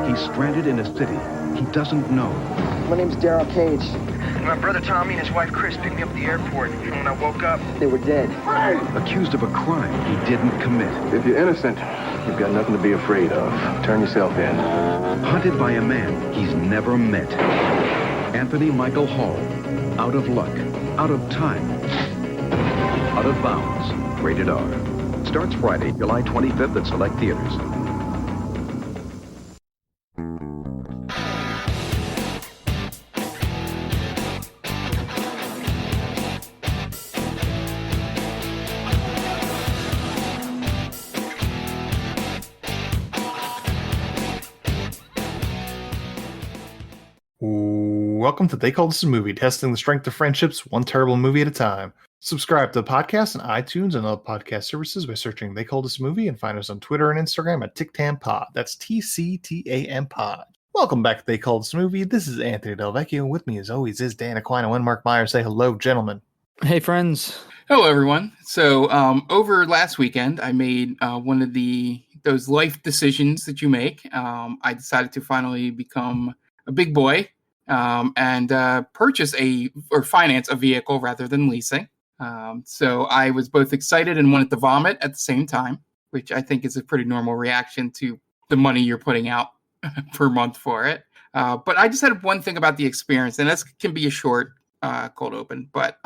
He's stranded in a city he doesn't know. My name's Daryl Cage. My brother Tommy and his wife Chris picked me up at the airport. And when I woke up, they were dead. Accused of a crime he didn't commit. If you're innocent, you've got nothing to be afraid of. Turn yourself in. Hunted by a man he's never met. Anthony Michael Hall. Out of luck. Out of time. Out of bounds. Rated R. Starts Friday, July 25th at select theaters. Welcome to They Call This a Movie, testing the strength of friendships one terrible movie at a time. Subscribe to the podcast on iTunes and other podcast services by searching They Call This a Movie, and find us on Twitter and Instagram at TicTamPod. That's TCTAM Pod. Welcome back to They Call This a Movie. This is Anthony Del Vecchio. With me, as always, is Dan Aquino and Mark Meyer. Say hello, gentlemen. Hey, friends. Hello, everyone. So, over last weekend, I made one of those life decisions that you make. I decided to finally become a big boy and purchase or finance a vehicle rather than leasing. So I was both excited and wanted to vomit at the same time, which I think is a pretty normal reaction to the money you're putting out per month for it. But I just had one thing about the experience, and this can be a short cold open, but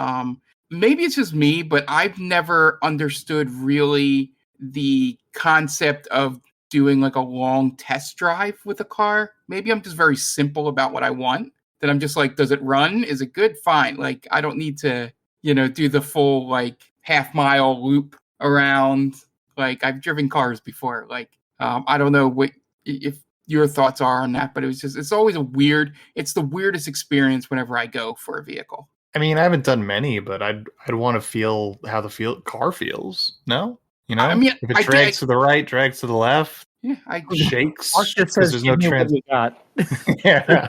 maybe it's just me, but I've never understood really the concept of doing like a long test drive with a car. Maybe I'm just very simple about what I want. That I'm just like, does it run? Is it good? Fine. Like, I don't need to, do the full like half-mile loop around. Like, I've driven cars before. Like, I don't know if your thoughts are on that, but it's always it's the weirdest experience whenever I go for a vehicle. I mean, I haven't done many, but I'd want to feel how the car feels. No? I mean, if it drags to the right, drags to the left, shakes. Mark just says, there's no got. Yeah.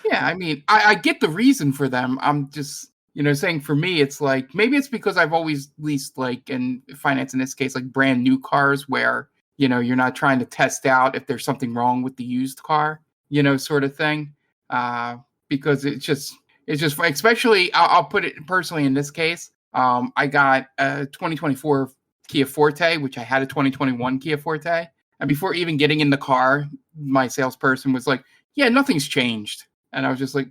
Yeah, I mean, I get the reason for them. I'm just, saying for me, it's like, maybe it's because I've always leased like, and finance in this case, like brand new cars where, you're not trying to test out if there's something wrong with the used car, sort of thing. Because it's just, especially, I'll put it personally in this case. I got a 2024 Kia Forte, which I had a 2021 Kia Forte. And before even getting in the car, my salesperson was like, yeah, nothing's changed. And I was just like,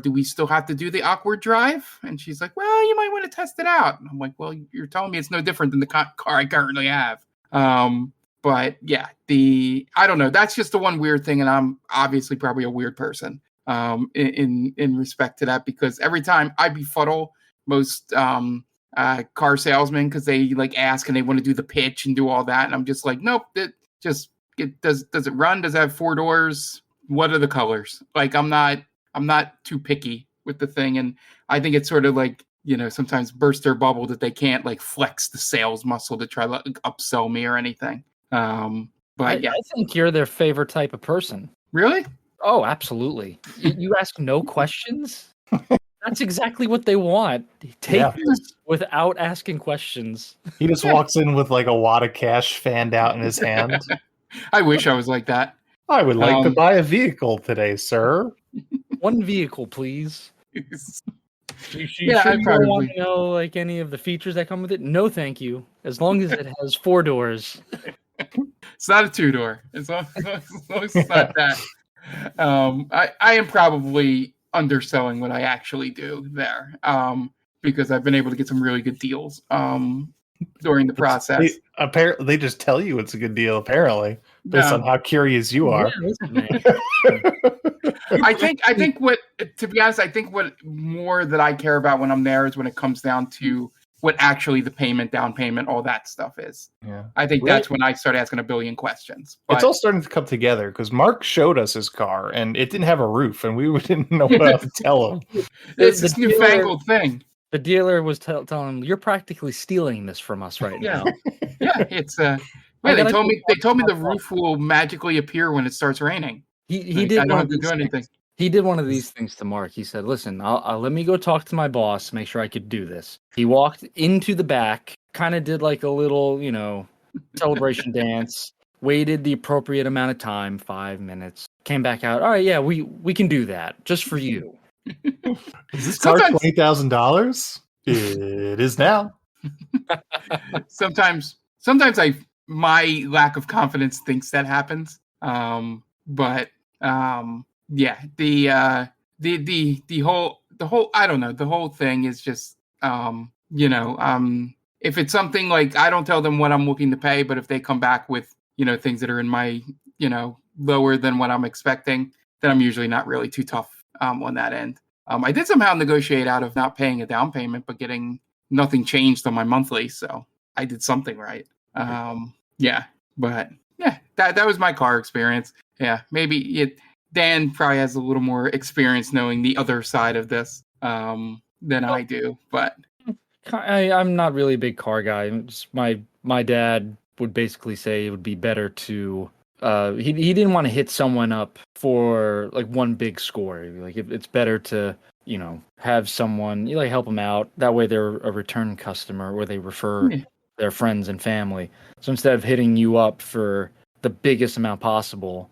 do we still have to do the awkward drive? And she's like, well, you might want to test it out. And I'm like, well, you're telling me it's no different than the car I currently have. But yeah, I don't know. That's just the one weird thing. And I'm obviously probably a weird person in respect to that, because every time I befuddle most car salesmen because they like ask and they want to do the pitch and do all that. And I'm just like, nope, does it run? Does it have 4 doors? What are the colors? Like, I'm not too picky with the thing. And I think it's sort of like, sometimes burst their bubble that they can't like flex the sales muscle to try to upsell me or anything. But yeah, I think you're their favorite type of person. Really? Oh, absolutely. You ask no questions. That's exactly what they want. Take this without asking questions. He just walks in with like a wad of cash fanned out in his hand. I wish I was like that. I would like to buy a vehicle today, sir. One vehicle, please. You I probably want to know like any of the features that come with it. No, thank you. As long as it has 4 doors. It's not a 2-door. As long as it's not that. I am probably underselling what I actually do there, because I've been able to get some really good deals during the process. They just tell you it's a good deal, apparently, based on how curious you are. I think what, to be honest, what more that I care about when I'm there is when it comes down to what actually the down payment, all that stuff is. Yeah. I think that's when I start asking a billion questions. But it's all starting to come together because Mark showed us his car and it didn't have a roof and we didn't know what else to tell him. It's this newfangled thing. The dealer was telling him, "You're practically stealing this from us right now." Yeah, it's they told me the roof will magically appear when it starts raining. He did. I don't have to do anything. He did one of these things to Mark. He said, "Listen, I'll let me go talk to my boss, make sure I could do this." He walked into the back, kind of did like a little, celebration dance, waited the appropriate amount of time, 5 minutes, came back out. All right, yeah, we can do that just for you. Is this car Sometimes- $20,000? It is now. sometimes my lack of confidence thinks that happens. But yeah, the whole I don't know, the whole thing is just if it's something like, I don't tell them what I'm looking to pay, but if they come back with things that are in my lower than what I'm expecting, then I'm usually not really too tough on that end. I did somehow negotiate out of not paying a down payment but getting nothing changed on my monthly, so I did something right. Yeah, but yeah, that was my car experience. Yeah, maybe Dan probably has a little more experience knowing the other side of this than I do, but I'm not really a big car guy. Just my dad would basically say it would be better to he didn't want to hit someone up for like one big score. Like it's better to have someone help them out. That way they're a return customer, or they refer their friends and family. So instead of hitting you up for the biggest amount possible,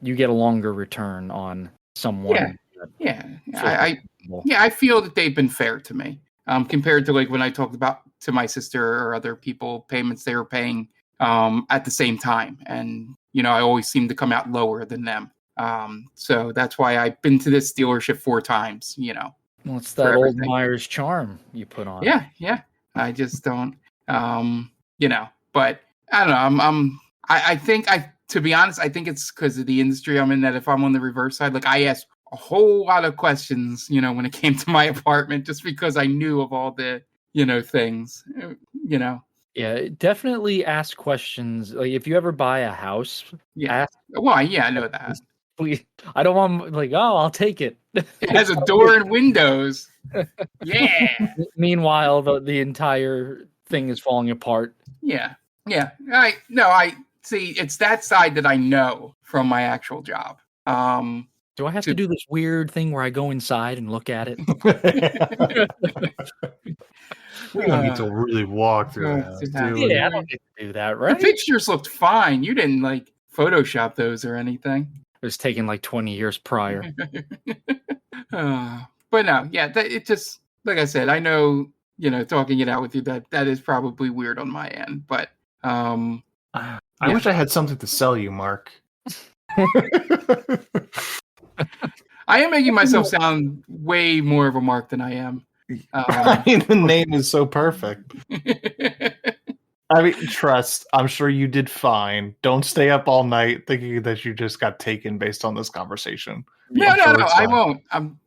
you get a longer return on someone. I feel that they've been fair to me compared to like when I talked about to my sister or other people payments they were paying at the same time, and I always seem to come out lower than them. So that's why I've been to this dealership 4 times. Well, it's that old Myers charm you put on. Yeah. I just don't, But I don't know. I think to be honest, I think it's because of the industry I'm in that if I'm on the reverse side, like I asked a whole lot of questions, when it came to my apartment, just because I knew of all the, things, Yeah, definitely ask questions. Like if you ever buy a house, ask. Well, I know that. Please, I don't want I'll take it. It has a door and windows. Yeah. Meanwhile, the entire thing is falling apart. Yeah. I see. It's that side that I know from my actual job. Do I have to do this weird thing where I go inside and look at it? We don't need to really walk through the house, do we? Yeah, I don't need to do that, right? The pictures looked fine. You didn't Photoshop those or anything. It was taken 20 years prior. But no, it just, like I said, I know, talking it out with you, that is probably weird on my end, but I wish I had something to sell you, Mark. I am making myself sound way more of a Mark than I am. The name is so perfect. I mean, trust. I'm sure you did fine. Don't stay up all night thinking that you just got taken based on this conversation. No, I won't. I'm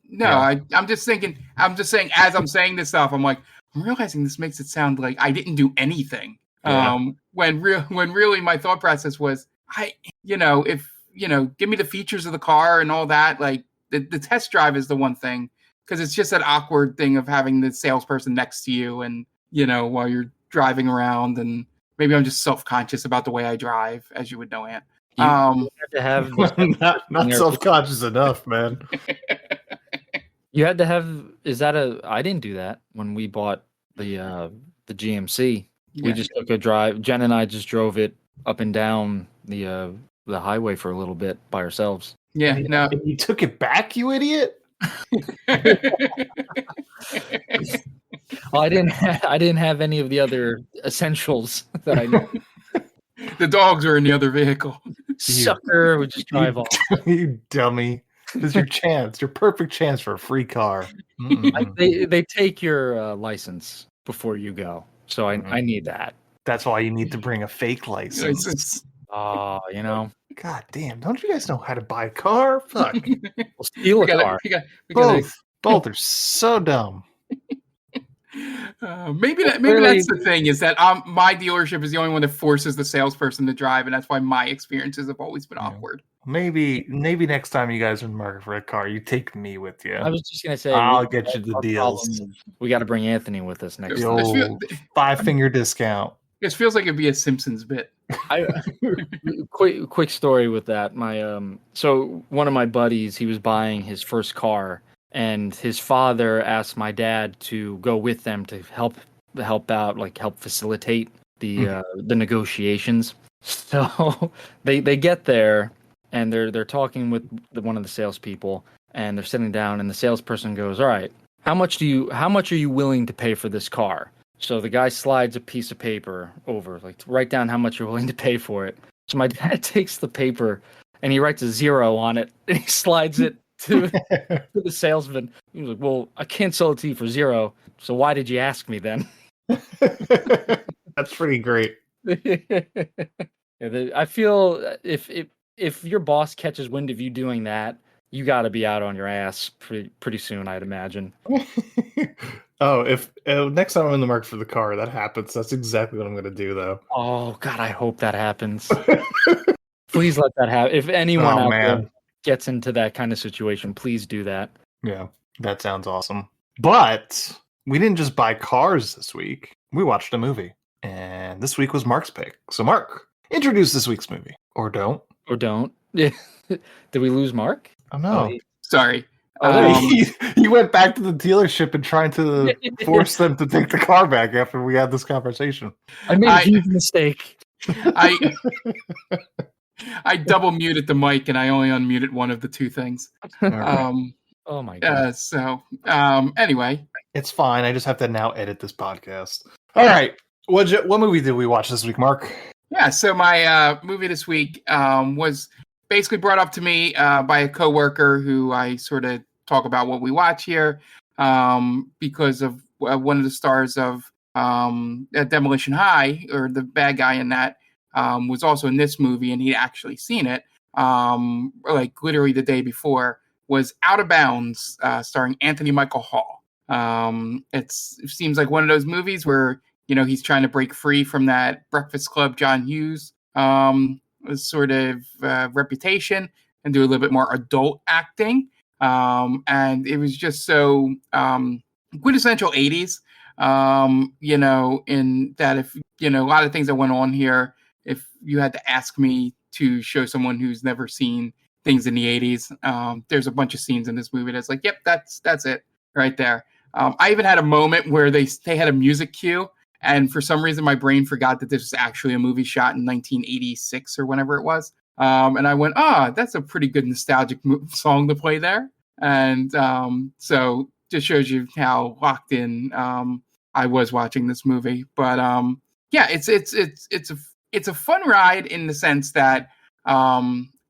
just thinking. I'm just saying. As I'm saying this stuff, I'm realizing this makes it sound like I didn't do anything. Yeah. When really my thought process was, if give me the features of the car and all that. Like the test drive is the one thing, because it's just that awkward thing of having the salesperson next to you and while you're driving around, and maybe I'm just self-conscious about the way I drive, as you would know, Ant. You have to have not self-conscious enough, man. You had to have. Is that I didn't do that when we bought the GMC. Yeah. We just took a drive. Jen and I just drove it up and down the highway for a little bit by ourselves. Yeah, no. You took it back, you idiot. Well, I didn't have any of the other essentials that I know. The dogs are in the other vehicle. Sucker would just drive off. You dummy. This is your chance, your perfect chance for a free car. They take your license before you go, so I need that. That's why you need to bring a fake license. Oh, God damn! Don't you guys know how to buy a car? Fuck. We'll steal a car. Both are so dumb. Maybe that's the thing, is that my dealership is the only one that forces the salesperson to drive, and that's why my experiences have always been awkward. Maybe next time you guys are in the market for a car, you take me with you. I was just gonna say I'll get you the deals. We got to bring Anthony with us next The time. old 5-finger discount. It feels like it'd be a Simpsons bit. Quick story with that. So one of my buddies, he was buying his first car, and his father asked my dad to go with them to help out, help facilitate the negotiations. So they get there and they're talking with one of the salespeople, and they're sitting down, and the salesperson goes, "All right, how much are you willing to pay for this car?" So the guy slides a piece of paper over, like, to write down how much you're willing to pay for it. So my dad takes the paper and he writes a 0 on it, and he slides it to the salesman. He was like, "Well, I can't sell it to you for 0. So why did you ask me then?" That's pretty great. I feel if your boss catches wind of you doing that, you got to be out on your ass pretty soon, I'd imagine. Oh, if next time I'm in the market for the car, that happens. That's exactly what I'm going to do, though. Oh God, I hope that happens. Please let that happen. If anyone out there gets into that kind of situation, please do that. Yeah, that sounds awesome. But we didn't just buy cars this week. We watched a movie. And this week was Mark's pick. So, Mark, introduce this week's movie. Or don't. Or don't. Did we lose Mark? Oh, no. Sorry. He went back to the dealership and trying to force them to take the car back after we had this conversation. I made a huge mistake. I double muted the mic and I only unmuted one of the two things. Oh my God. Anyway. It's fine. I just have to now edit this podcast. All right. What movie did we watch this week, Mark? Yeah, so my movie this week was basically brought up to me by a coworker who I sort of talk about what we watch here because of one of the stars of Demolition High, or the bad guy in that, was also in this movie, and he'd actually seen it like literally the day before, was Out of Bounds, starring Anthony Michael Hall. It seems like one of those movies where, you know, he's trying to break free from that Breakfast Club John Hughes sort of reputation and do a little bit more adult acting. And it was just so quintessential 80s, you know, in that, if, you know, a lot of things that went on here, if you had to ask me to show someone who's never seen things in the 80s, there's a bunch of scenes in this movie that's like, yep, that's it right there. I even had a moment where they had a music cue, and for some reason my brain forgot that this was actually a movie shot in 1986 or whenever it was. And I went, that's a pretty good nostalgic song to play there. And so just shows you how locked in I was watching this movie. But yeah, it's a fun ride in the sense that a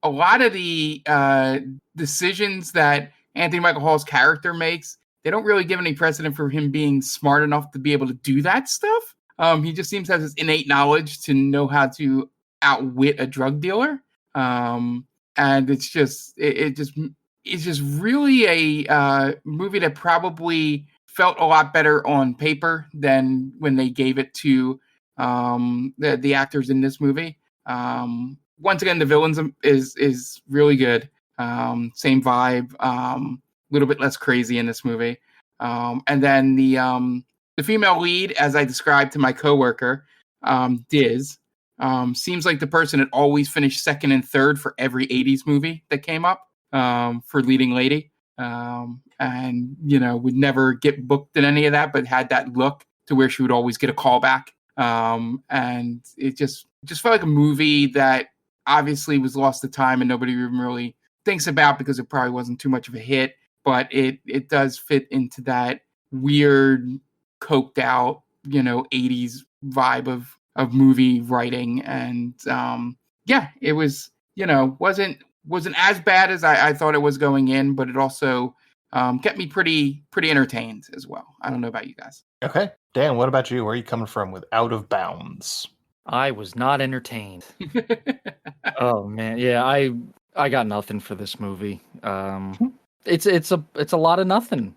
lot of the decisions that Anthony Michael Hall's character makes, they don't really give any precedent for him being smart enough to be able to do that stuff. He just seems to have this innate knowledge to know how to outwit a drug dealer. And it's just really a movie that probably felt a lot better on paper than when they gave it to the actors in this movie. Once again, the villains is really good. Same vibe. Little bit less crazy in this movie. And then the female lead, as I described to my coworker, Diz, seems like the person that always finished second and third for every 80s movie that came up for leading lady. And, you know, would never get booked in any of that, but had that look to where she would always get a call back. And it just felt like a movie that obviously was lost to time and nobody even really thinks about because it probably wasn't too much of a hit. But it does fit into that weird, coked out, you know, 80s vibe of movie writing. And yeah, it was, you know, wasn't as bad as I thought it was going in, but it also kept me pretty entertained as well. I don't know about you guys. Okay. Dan, what about you? Where are you coming from with Out of Bounds? I was not entertained. Oh man, yeah, I got nothing for this movie. It's a lot of nothing.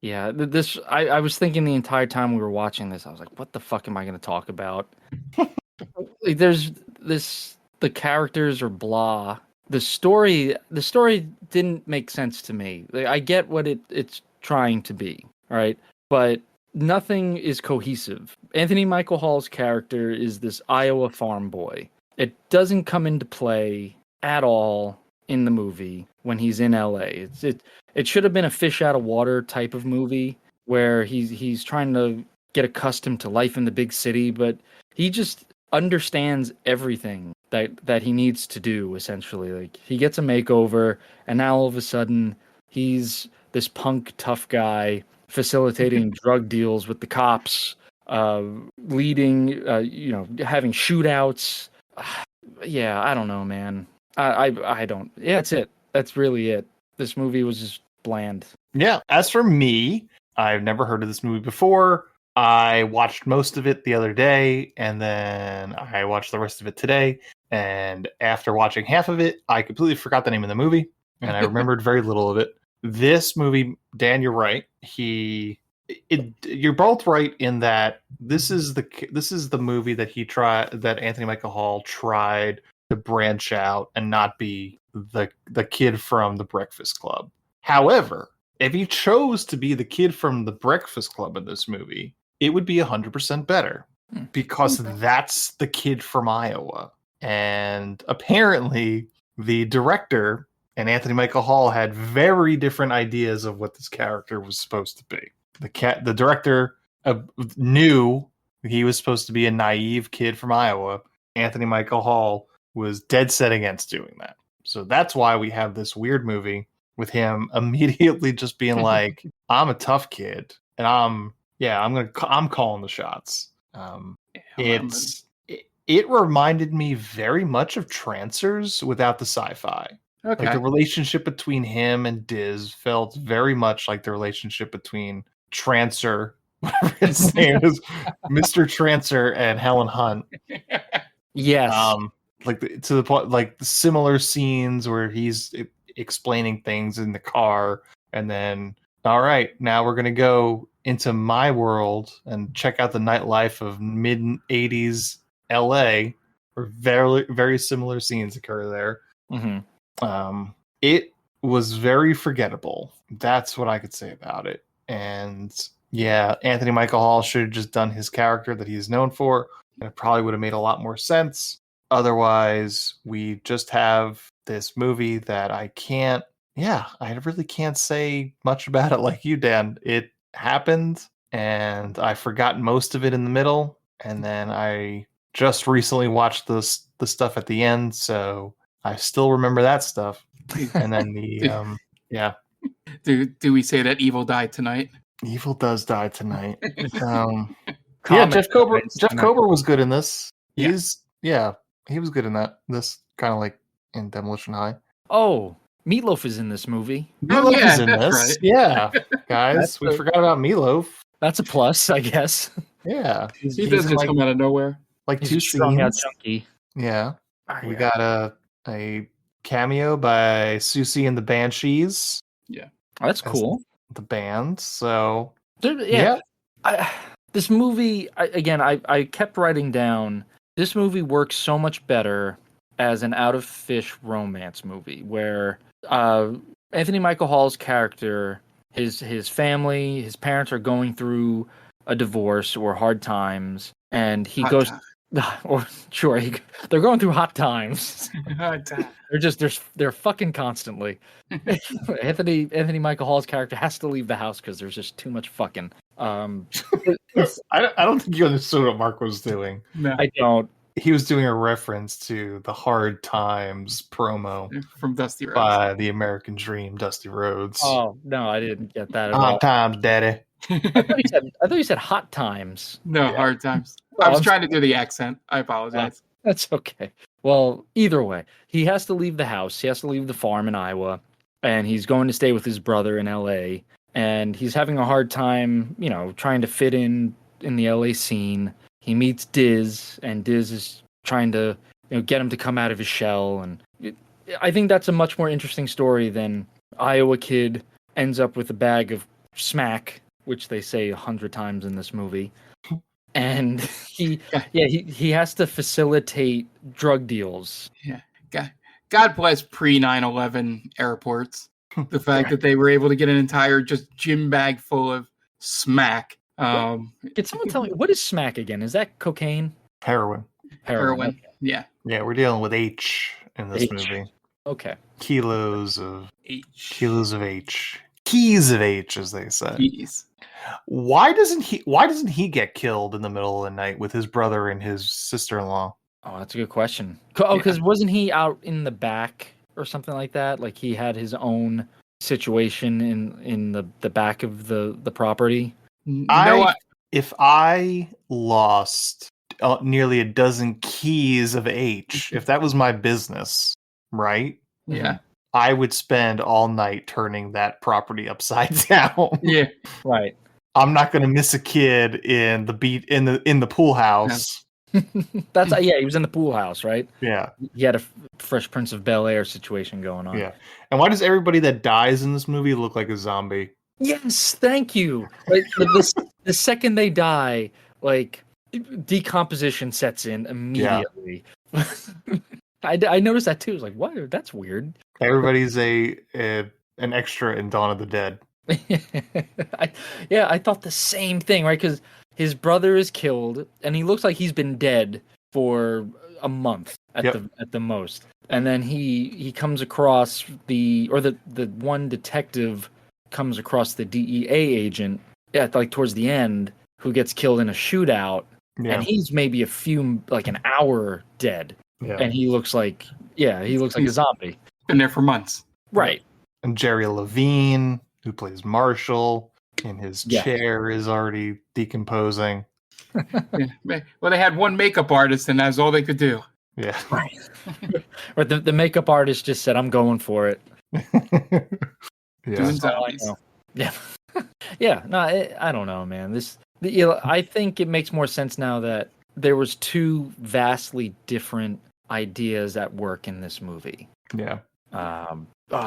Yeah, this I was thinking the entire time we were watching this, I was like, what the fuck am I going to talk about? Like, there's this, the characters are blah. The story didn't make sense to me. Like, I get what it's trying to be, right? But nothing is cohesive. Anthony Michael Hall's character is this Iowa farm boy. It doesn't come into play at all in the movie when he's in LA. It should have been a fish out of water type of movie where he's trying to get accustomed to life in the big city, but he just understands everything that he needs to do, essentially. Like, he gets a makeover, and now all of a sudden he's this punk tough guy facilitating drug deals with the cops, leading, having shootouts. Yeah, I don't know, man. I don't. Yeah, that's it. That's really it. This movie was just bland. Yeah. As for me, I've never heard of this movie before. I watched most of it the other day, and then I watched the rest of it today. And after watching half of it, I completely forgot the name of the movie, and I remembered very little of it. This movie, Dan, you're right. You're both right in that this is the movie that Anthony Michael Hall tried to branch out and not be the kid from The Breakfast Club. However, if he chose to be the kid from The Breakfast Club in this movie, it would be 100% better, because that's the kid from Iowa. And apparently the director and Anthony Michael Hall had very different ideas of what this character was supposed to be. The director knew he was supposed to be a naive kid from Iowa. Anthony Michael Hall was dead set against doing that. So that's why we have this weird movie with him immediately just being like, I'm a tough kid, and I'm calling the shots. It reminded me very much of Trancers without the sci-fi. Okay. Like, the relationship between him and Diz felt very much like the relationship between Trancer, whatever his name is, Mr. Trancer, and Helen Hunt. Yes. To the point, like the similar scenes where he's explaining things in the car, and then, all right, now we're gonna go into my world and check out the nightlife of mid '80s LA, where very, very similar scenes occur there. Mm-hmm. It was very forgettable. That's what I could say about it. And yeah, Anthony Michael Hall should have just done his character that he's known for, and it probably would have made a lot more sense. Otherwise, we just have this movie that I really can't say much about it like you, Dan. It happened, and I forgot most of it in the middle, and then I just recently watched the stuff at the end, so I still remember that stuff. And then Do we say that evil died tonight? Evil does die tonight. Jeff Kober was good in this. He was good in that. This kind of like in Demolition High. Oh, Meatloaf is in this movie. Meatloaf is in this. Right. Yeah, guys, we forgot about Meatloaf. That's a plus, I guess. Yeah, He does just come out of nowhere. Like He's two strung out scenes. chunky. Yeah, we got a cameo by Susie and the Banshees. Yeah, That's cool. The band. So This movie, I kept writing down, this movie works so much better as an out of fish romance movie, where Anthony Michael Hall's character, his family, his parents are going through a divorce or hard times, and he Hot goes time. or sure, they're going through hot times. Hot time. They're fucking constantly. Anthony Michael Hall's character has to leave the house because there's just too much fucking. I don't think you understood what Mark was doing. No, I don't. He was doing a reference to the Hard Times promo from Dusty Rhodes. by the American Dream, Dusty Rhodes. Oh no, I didn't get that at all. Hard Times, Daddy. I thought you said hot times. No, Hard Times. I was trying to do the accent. I apologize. That's okay. Well, either way, he has to leave the house. He has to leave the farm in Iowa, and he's going to stay with his brother in LA. And he's having a hard time, trying to fit in the LA scene. He meets Diz, and Diz is trying to, get him to come out of his shell. And I think that's a much more interesting story than Iowa kid ends up with a bag of smack, which they say 100 times in this movie. And he has to facilitate drug deals. Yeah. God bless pre 9/11 airports. The fact that they were able to get an entire just gym bag full of smack. Can someone tell me, what is smack again? Is that cocaine? Heroin. Heroin. Yeah. Yeah, we're dealing with H in this movie. Okay. Kilos of H. Keys of H, as they say. Keys. Why doesn't he get killed in the middle of the night with his brother and his sister-in-law? Oh, that's a good question. Because wasn't he out in the back or something like that? Like he had his own situation in the back of the property. If I lost nearly a dozen keys of H, if that was my business, right? Yeah. I would spend all night turning that property upside down. Yeah. Right. I'm not going to miss a kid in the pool house. That's he was in the pool house, right? Yeah. He had a Fresh Prince of Bel-Air situation going on. Yeah. And why does everybody that dies in this movie look like a zombie? Yes, thank you. Like the second they die, like decomposition sets in immediately. Yeah. I noticed that too. I was like, what? That's weird. Everybody's an extra in Dawn of the Dead. I thought the same thing, right? Because his brother is killed, and he looks like he's been dead for a month at the most. And then he comes across the one detective comes across the DEA agent like towards the end who gets killed in a shootout, and he's maybe an hour dead, and he looks like a zombie. Been there for months, right? And Jerry Levine, who plays Marshall, in his chair is already decomposing. Well, they had one makeup artist, and that's all they could do. Yeah, right. Or the makeup artist just said, "I'm going for it." Doing zombies. Yeah, yeah. No, I don't know, man. I think it makes more sense now that there was two vastly different ideas at work in this movie. Yeah.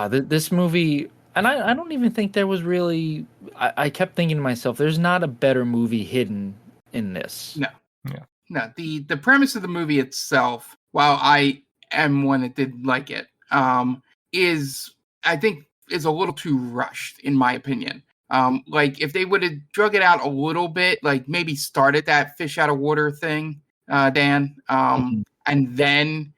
This movie, and I don't even think there was really. I kept thinking to myself, "There's not a better movie hidden in this." No. Yeah. No. The premise of the movie itself, while I am one that did like it, is a little too rushed, in my opinion. Like if they would have drug it out a little bit, like maybe started that fish out of water thing, Dan, and then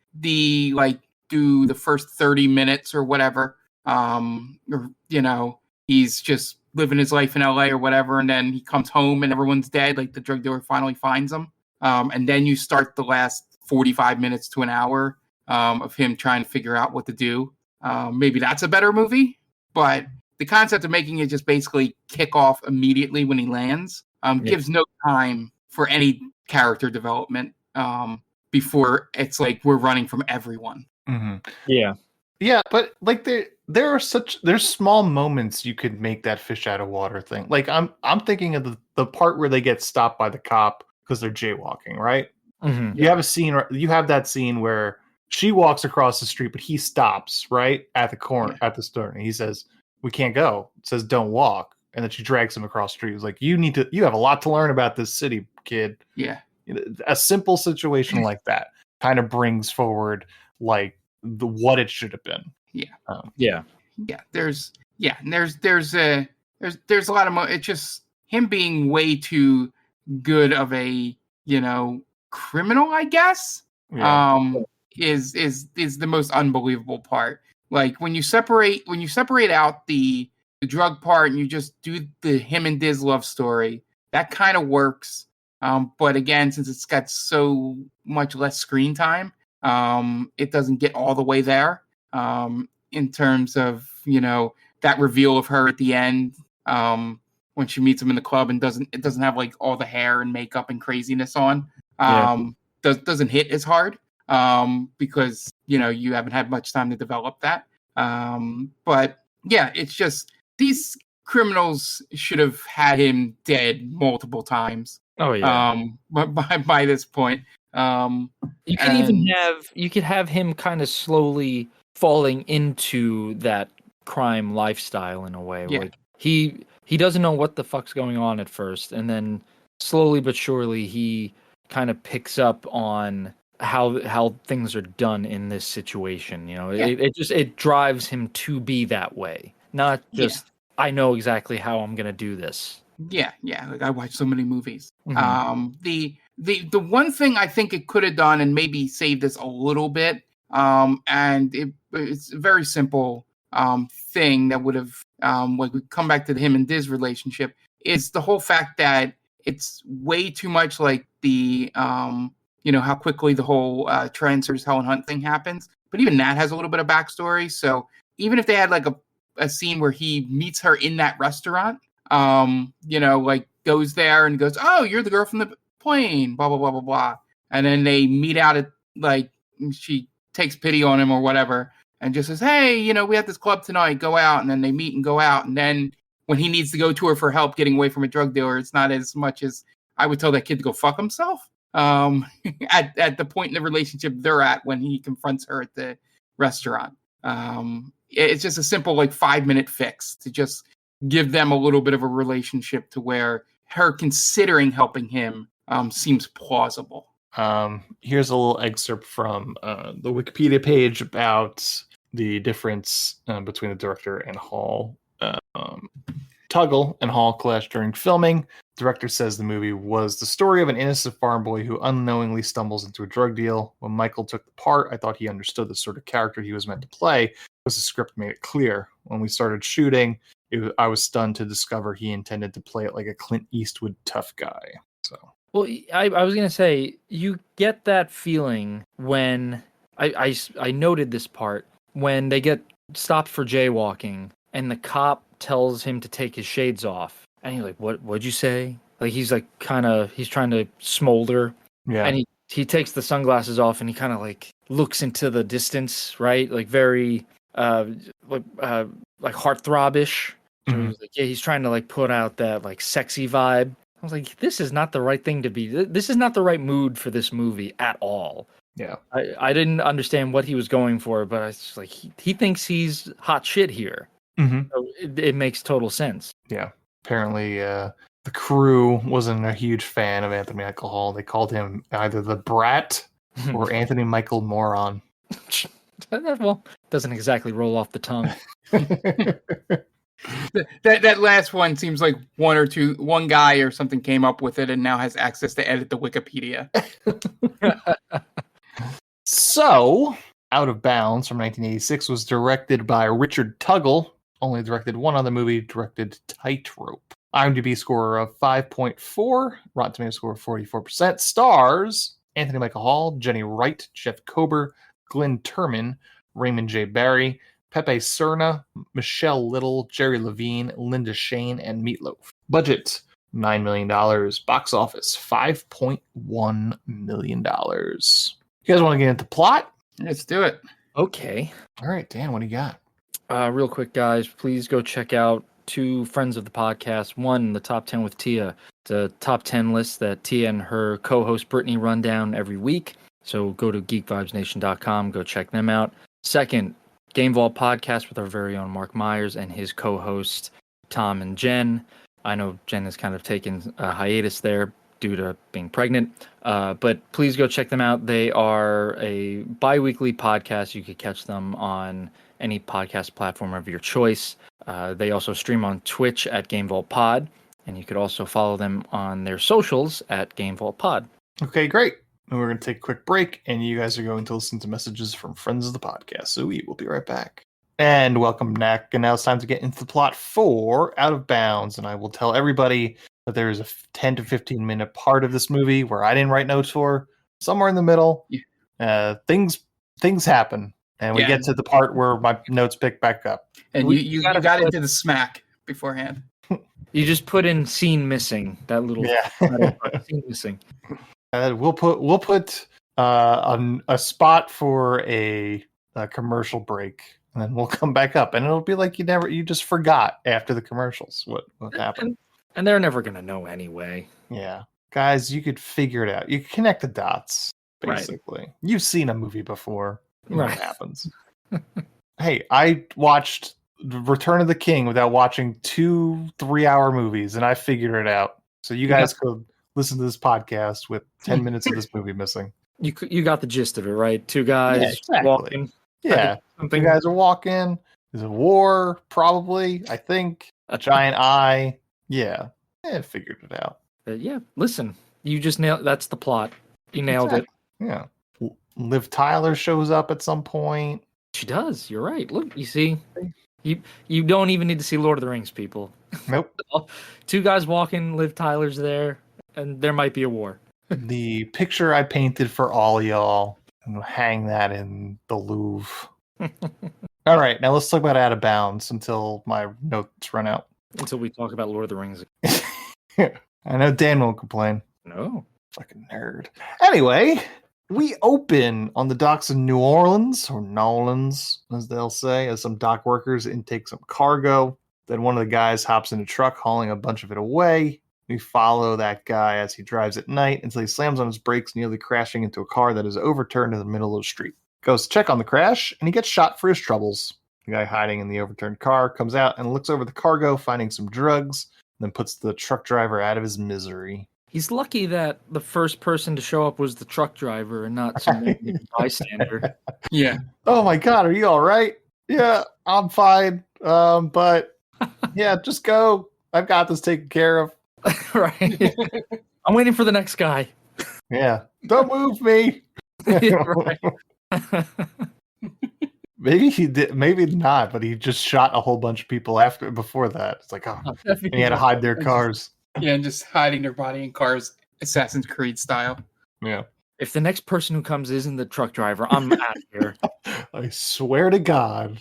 do the first 30 minutes or whatever, or he's just living his life in LA or whatever, and then he comes home and everyone's dead, like the drug dealer finally finds him, and then you start the last 45 minutes to an hour of him trying to figure out what to do. Maybe that's a better movie, but the concept of making it just basically kick off immediately when he lands gives no time for any character development before it's like we're running from everyone. Mm-hmm. Yeah, but like there's small moments you could make that fish out of water thing. Like I'm thinking of the part where they get stopped by the cop because they're jaywalking, right? Mm-hmm. You have that scene where she walks across the street, but he stops right at the corner at the stern. And he says, "We can't go." It says, "Don't walk." And then she drags him across the street. It's like, you have a lot to learn about this city, kid. Yeah. A simple situation like that kind of brings forward like what it should have been. Yeah. There's a lot of it's just him being way too good of a criminal, I guess. Is the most unbelievable part. Like when you separate out the drug part and you just do the him and Diz love story, that kind of works. But again, since it's got so much less screen time, it doesn't get all the way there. In terms of that reveal of her at the end, when she meets him in the club and doesn't have like all the hair and makeup and craziness on, doesn't hit as hard. Because you haven't had much time to develop that. But yeah, it's just these criminals should have had him dead multiple times. Oh yeah. But by this point, you could have him kind of slowly falling into that crime lifestyle in a way. Yeah. Like he doesn't know what the fuck's going on at first, and then slowly but surely he kind of picks up on how things are done in this situation. It drives him to be that way, not just I know exactly how I'm gonna do this. Yeah, like I watch so many movies. Mm-hmm. The one thing I think it could have done and maybe saved this a little bit, and it's a very simple thing that would have like we come back to him and Diz relationship, is the whole fact that it's way too much like the how quickly the whole Trancers Helen Hunt thing happens. But even that has a little bit of backstory. So even if they had like a scene where he meets her in that restaurant, like goes there and goes, "Oh, you're the girl from the plane," blah blah blah blah blah, and then they meet out at like she takes pity on him or whatever, and just says, "Hey, we have this club tonight. Go out." And then they meet and go out, and then when he needs to go to her for help getting away from a drug dealer, it's not as much as I would tell that kid to go fuck himself. At the point in the relationship they're at when he confronts her at the restaurant. It's just a simple like 5-minute fix to just give them a little bit of a relationship to where her considering helping him seems plausible. Here's a little excerpt from the Wikipedia page about the difference between the director and Hall. Tuggle and Hall clashed during filming. Director says the movie was the story of an innocent farm boy who unknowingly stumbles into a drug deal. When Michael took the part, I thought he understood the sort of character he was meant to play, because the script made it clear. When we started shooting, I was stunned to discover he intended to play it like a Clint Eastwood tough guy. So, well, I was gonna say you get that feeling when I noted this part when they get stopped for jaywalking and the cop tells him to take his shades off. And he's like, what'd you say? Like, he's like, he's trying to smolder. Yeah. And he takes the sunglasses off and he kind of like looks into the distance, right? Like very, like heartthrobish. So he's like, he's trying to like put out that like sexy vibe. I was like, this is not the right thing to be. This is not the right mood for this movie at all. Yeah. I didn't understand what he was going for, but I was like, he thinks he's hot shit here. Mm-hmm. So it makes total sense. Yeah. Apparently, the crew wasn't a huge fan of Anthony Michael Hall. They called him either the Brat or Anthony Michael Moron. Well, doesn't exactly roll off the tongue. That last one seems like one guy or something came up with it and now has access to edit the Wikipedia. So, Out of Bounds from 1986 was directed by Richard Tuggle. Only directed one other movie, directed Tightrope. IMDb score of 5.4, Rotten Tomatoes score of 44%. Stars Anthony Michael Hall, Jenny Wright, Jeff Kober, Glenn Turman, Raymond J. Barry, Pepe Cerna, Michelle Little, Jerry Levine, Linda Shane, and Meatloaf. Budget $9 million. Box office $5.1 million. You guys want to get into plot? Let's do it. Okay. All right, Dan, what do you got? Real quick, guys, please go check out 2 friends of the podcast. One, the Top 10 with Tia. The top 10 list that Tia and her co-host Brittany run down every week. So go to geekvibesnation.com, go check them out. Second, Game Vault podcast with our very own Mark Myers and his co-host Tom and Jen. I know Jen has kind of taken a hiatus there due to being pregnant, but please go check them out. They are a bi-weekly podcast. You could catch them on any podcast platform of your choice. They also stream on Twitch at Game Vault Pod, and you could also follow them on their socials at Game Vault Pod. Okay, great. And we're going to take a quick break, and you guys are going to listen to messages from friends of the podcast. So we will be right back. And welcome back. And now it's time to get into the plot for Out of Bounds. And I will tell everybody that there is a 10 to 15 minute part of this movie where I didn't write notes for. Somewhere in the middle, things happen. And we get to the part where my notes pick back up. And you got into the smack beforehand. You just put in scene missing. That little scene missing. We'll put a spot for a commercial break, and then we'll come back up, and it'll be like you just forgot after the commercials what happened. And they're never gonna know anyway. Yeah, guys, you could figure it out. You connect the dots. Basically, right. You've seen a movie before. Right. What happens? Hey, I watched Return of the King without watching 2 3-hour movies, and I figured it out. So you guys could listen to this podcast with 10 minutes of this movie missing. You got the gist of it, right? 2 guys walking. Yeah, 2 guys are walking. There's a war, probably. I think a giant eye. Yeah, figured it out. Listen, you just nailed. That's the plot. You nailed it. Yeah. Liv Tyler shows up at some point. She does. You're right. Look, you see, You don't even need to see Lord of the Rings, people. Nope. 2 guys walking, Liv Tyler's there, and there might be a war. The picture I painted for all y'all, and hang that in the Louvre. All right, now let's talk about Out of Bounds until my notes run out. Until we talk about Lord of the Rings. I know Dan won't complain. No. Fucking nerd. Anyway, we open on the docks of New Orleans, or Nolans, as they'll say, as some dock workers intake some cargo. Then one of the guys hops in a truck hauling a bunch of it away. We follow that guy as he drives at night until he slams on his brakes, nearly crashing into a car that is overturned in the middle of the street. Goes to check on the crash, and he gets shot for his troubles. The guy hiding in the overturned car comes out and looks over the cargo, finding some drugs, then puts the truck driver out of his misery. He's lucky that the first person to show up was the truck driver and not some bystander. Yeah. Oh my God, are you all right? Yeah, I'm fine. But yeah, just go. I've got this taken care of. Right. I'm waiting for the next guy. Yeah, don't move me. Right. Maybe he did, maybe not, but he just shot a whole bunch of people before that. It's like, oh, and he had to hide their cars. Yeah, and just hiding their body in cars, Assassin's Creed style. Yeah. If the next person who comes isn't the truck driver, I'm out of here. I swear to God.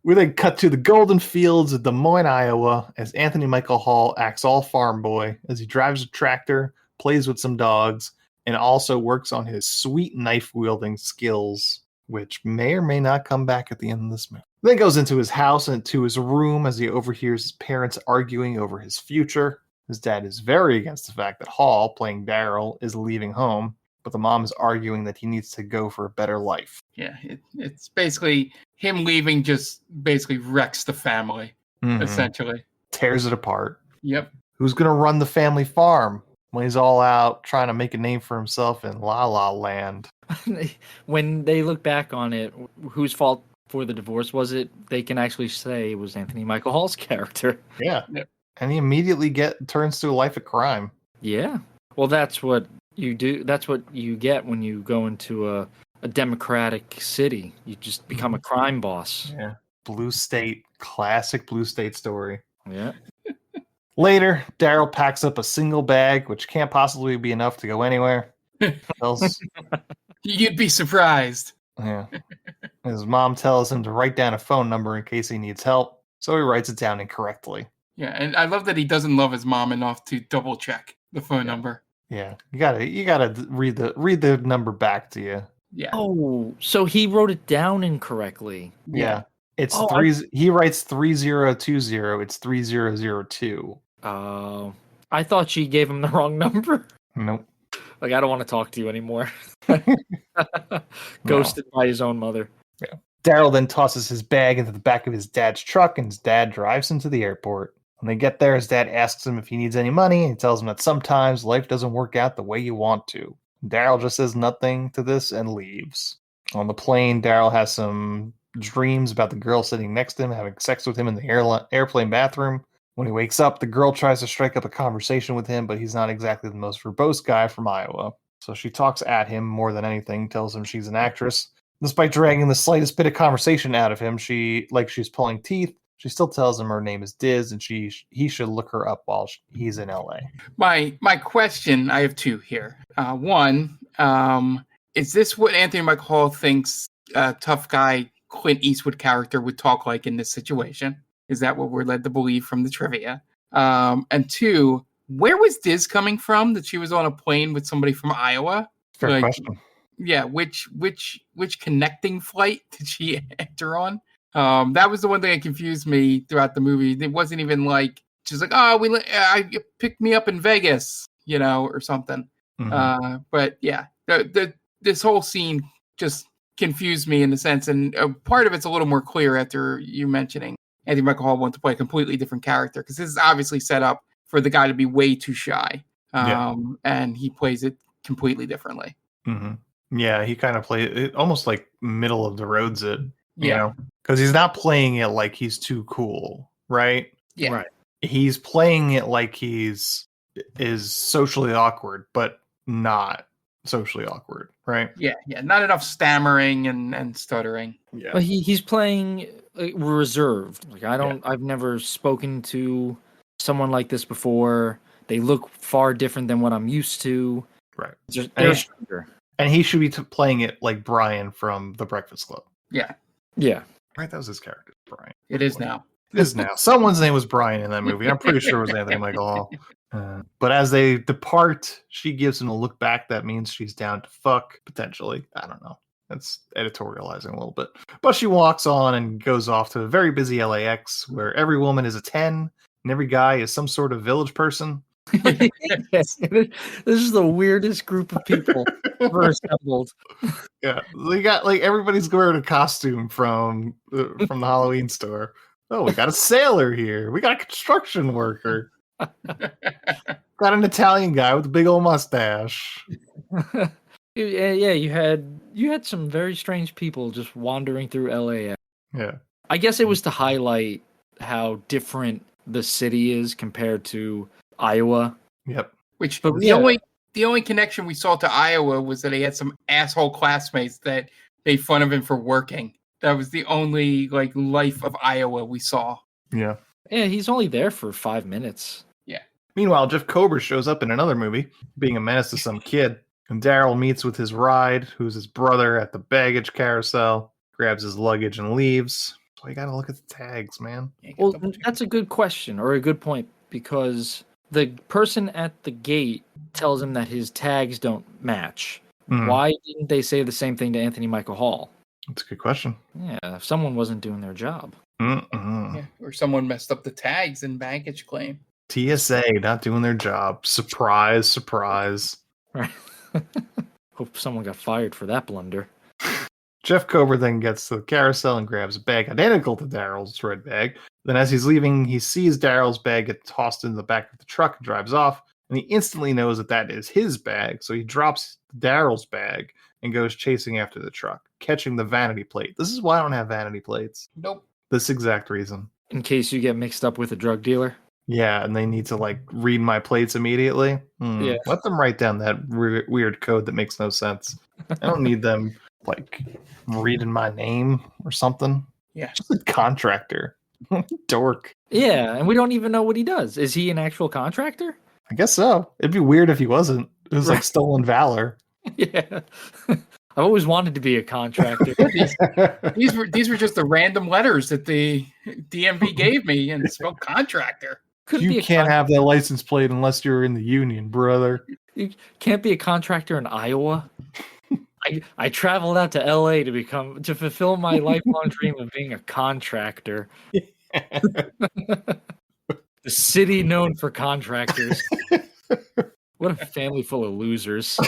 We then cut to the golden fields of Des Moines, Iowa, as Anthony Michael Hall acts all farm boy as he drives a tractor, plays with some dogs, and also works on his sweet knife-wielding skills, which may or may not come back at the end of this movie. Then goes into his house and to his room as he overhears his parents arguing over his future. His dad is very against the fact that Hall, playing Daryl, is leaving home, but the mom is arguing that he needs to go for a better life. Yeah, it's basically him leaving just basically wrecks the family, essentially. Tears it apart. Yep. Who's going to run the family farm when he's all out trying to make a name for himself in La La Land? When they look back on it, whose fault for the divorce was it? They can actually say it was Anthony Michael Hall's character. Yeah. Yep. And he immediately turns to a life of crime. Yeah. Well, that's what you do. That's what you get when you go into a democratic city. You just become a crime boss. Yeah. Blue State. Classic Blue State story. Yeah. Later, Daryl packs up a single bag, which can't possibly be enough to go anywhere. You'd be surprised. Yeah. His mom tells him to write down a phone number in case he needs help, so he writes it down incorrectly. Yeah, and I love that he doesn't love his mom enough to double check the phone number. Yeah, you gotta read the number back to you. Yeah. Oh, so he wrote it down incorrectly. Yeah. It's he writes 3020, it's 3002. I thought she gave him the wrong number. Nope. Like, I don't want to talk to you anymore. Ghosted by his own mother. Yeah. Daryl then tosses his bag into the back of his dad's truck, and his dad drives him to the airport. When they get there, his dad asks him if he needs any money, and he tells him that sometimes life doesn't work out the way you want to. Daryl just says nothing to this and leaves. On the plane, Daryl has some dreams about the girl sitting next to him having sex with him in the airplane bathroom. When he wakes up, the girl tries to strike up a conversation with him, but he's not exactly the most verbose guy from Iowa. So she talks at him more than anything, tells him she's an actress. Despite dragging the slightest bit of conversation out of him, she's pulling teeth. She still tells him her name is Diz, and he should look her up while he's in LA. My question, I have two here. One, is this what Anthony Michael Hall thinks a tough guy Clint Eastwood character would talk like in this situation? Is that what we're led to believe from the trivia? And two, where was Diz coming from that she was on a plane with somebody from Iowa? Fair question. Yeah, which connecting flight did she enter on? That was the one thing that confused me throughout the movie. It wasn't even like she's like, "Oh, I picked me up in Vegas," or something. Mm-hmm. But yeah, this whole scene just confused me in a sense, and part of it's a little more clear after you mentioning Anthony Michael Hall wants to play a completely different character, because this is obviously set up for the guy to be way too shy, and he plays it completely differently. Mm-hmm. Yeah, he kind of plays it almost like middle of the roads it, because he's not playing it like he's too cool, right? Yeah, right. He's playing it like is socially awkward, but not. socially awkward, right? Yeah, not enough stammering and stuttering. Yeah. But he's playing reserved. Like I've never spoken to someone like this before. They look far different than what I'm used to. Right. They're stronger. And he should be playing it like Brian from The Breakfast Club. Yeah. Yeah. Right, that was his character, Brian. It is now. It is now. Someone's name was Brian in that movie. I'm pretty sure it was Anthony Michael Hall. But as they depart, she gives him a look back. That means she's down to fuck, potentially. I don't know. That's editorializing a little bit. But she walks on and goes off to a very busy LAX where every woman is a 10 and every guy is some sort of village person. Yes. This is the weirdest group of people ever assembled. Yeah, they got like everybody's wearing a costume from the Halloween store. Oh, we got a sailor here. We got a construction worker. Got an Italian guy with a big old mustache. Yeah, you had some very strange people just wandering through LA. Yeah, I guess it was to highlight how different the city is compared to Iowa. Yep. Which But the only connection we saw to Iowa was that he had some asshole classmates that made fun of him for working. That was the only like life of Iowa we saw. Yeah. Yeah, he's only there for 5 minutes. Yeah. Meanwhile, Jeff Kober shows up in another movie, being a menace to some kid. And Daryl meets with his ride, who's his brother, at the baggage carousel, grabs his luggage and leaves. So you gotta look at the tags, man. Well, that's a good question or a good point because the person at the gate tells him that his tags don't match. Why didn't they say the same thing to Anthony Michael Hall? That's a good question. Yeah, someone wasn't doing their job. Yeah, or someone messed up the tags in baggage claim. TSA not doing their job. Surprise, surprise. Right. Hope someone got fired for that blunder. Jeff Kober then gets to the carousel and grabs a bag identical to Daryl's red bag. Then as he's leaving, he sees Daryl's bag get tossed in the back of the truck and drives off. And he instantly knows that that is his bag. So he drops Daryl's bag and goes chasing after the truck, catching the vanity plate. This is why I don't have vanity plates. Nope. This exact reason. In case you get mixed up with a drug dealer. Yeah, and they need to like read my plates immediately. Yeah. Let them write down that weird code that makes no sense. I don't need them like reading my name or something. Yeah. Just a contractor. Dork. Yeah, and we don't even know what he does. Is he an actual contractor? I guess so. It'd be weird if he wasn't. It was like stolen valor. Yeah. I've always wanted to be a contractor. These were just the random letters that the DMV gave me and spelled contractor. You can't have that license plate unless you're in the union, brother. You can't be a contractor in Iowa. I traveled out to LA to fulfill my lifelong dream of being a contractor. The city known for contractors. What a family full of losers.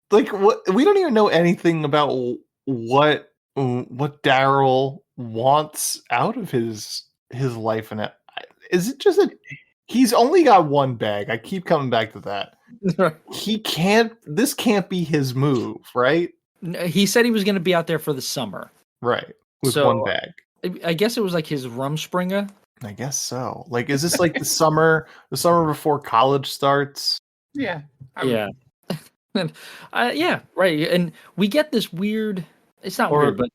Like what? We don't even know anything about what Daryl wants out of his life. And is it just that he's only got one bag? I keep coming back to that. This can't be his move, right? He said he was going to be out there for the summer. Right. With So- one bag. I guess it was like his Rumspringa. I guess so. Like, is this like the summer before college starts? Yeah. Yeah. And, yeah, right. And we get this weird, it's not weird, but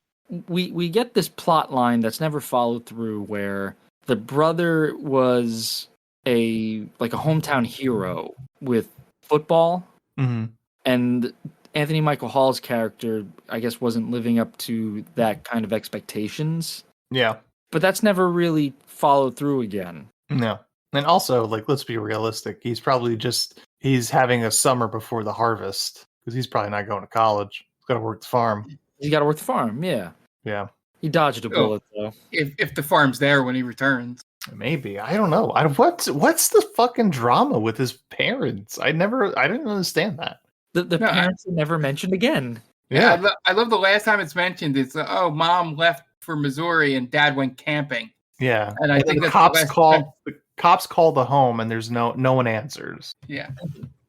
we get this plot line that's never followed through where the brother was a hometown hero with football. Mm-hmm. And Anthony Michael Hall's character, I guess, wasn't living up to that kind of expectations. Yeah. But that's never really followed through again. No. And also, like, let's be realistic. He's having a summer before the harvest because he's probably not going to college. He's got to work the farm. He's got to work the farm, yeah. Yeah. He dodged a bullet, though. If the farm's there when he returns. Maybe. I don't know. What's the fucking drama with his parents? I didn't understand that. The parents are never mentioned again. Yeah. I love the last time it's mentioned. It's mom left for Missouri and dad went camping. Yeah. And I think the cops call the home and there's no one answers. Yeah.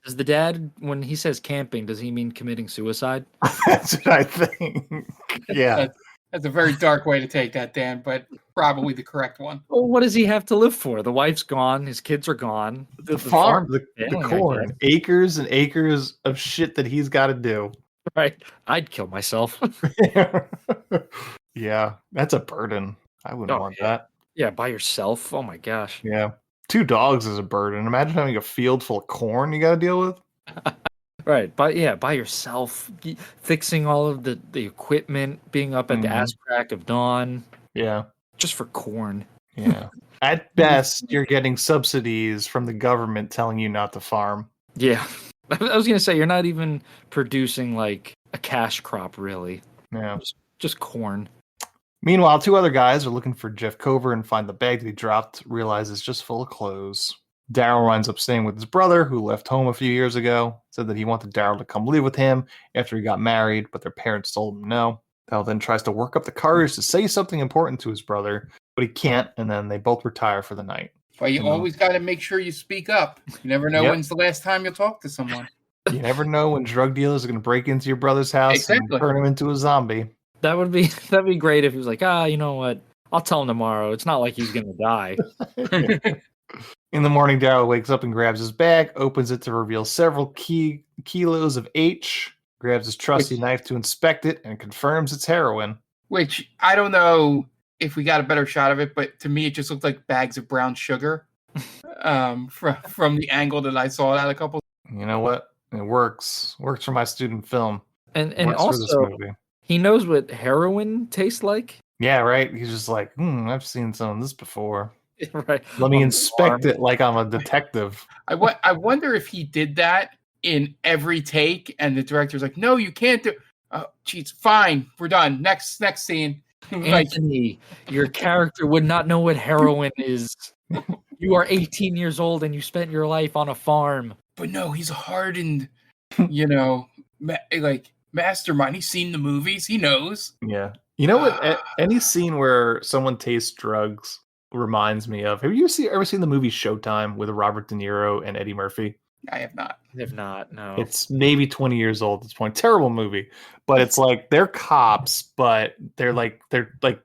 Does the dad, when he says camping, does he mean committing suicide? That's what I think. Yeah. That's a very dark way to take that, Dan, but probably the correct one. Well, what does he have to live for? The wife's gone, his kids are gone. The farm, the failing, I corn, guess. acres and acres of shit that he's got to do. Right. I'd kill myself. Yeah, that's a burden. I wouldn't want that. Yeah, by yourself. Oh my gosh. Yeah. 2 dogs is a burden. Imagine having a field full of corn you got to deal with. Right. By yourself, fixing all of the equipment, being up at the ass crack of dawn. Yeah. Just for corn. Yeah. At best, you're getting subsidies from the government telling you not to farm. Yeah. I was going to say, you're not even producing like a cash crop, really. Yeah. Just corn. Meanwhile, 2 other guys are looking for Jeff Cover and find the bag that he dropped, realize it's just full of clothes. Daryl winds up staying with his brother, who left home a few years ago, said that he wanted Daryl to come live with him after he got married, but their parents told him no. Daryl then tries to work up the courage to say something important to his brother, but he can't, and then they both retire for the night. But you always got to make sure you speak up. You never know when's the last time you'll talk to someone. You never know when drug dealers are going to break into your brother's house and turn him into a zombie. That'd be great if he was like, you know what? I'll tell him tomorrow. It's not like he's gonna die. In the morning, Daryl wakes up and grabs his bag, opens it to reveal several kilos of H, grabs his trusty knife to inspect it, and confirms it's heroin. Which, I don't know if we got a better shot of it, but to me it just looked like bags of brown sugar from the angle that I saw it at a couple. You know what? It works. Works for my student film. And works also, for this movie. He knows what heroin tastes like. Yeah, right? He's just like, I've seen some of this before. Right. Let me inspect it like I'm a detective. I wonder if he did that in every take, and the director's like, no, you can't do. Oh, geez, fine, we're done. Next scene. Anthony, your character would not know what heroin is. You are 18 years old and you spent your life on a farm. But no, he's a hardened, mastermind. He's seen the movies. He knows. Yeah. You know what? Any scene where someone tastes drugs reminds me of. Have you ever seen the movie Showtime with Robert De Niro and Eddie Murphy? I have not. No. It's maybe 20 years old at this point. Terrible movie. But it's like they're cops, but they're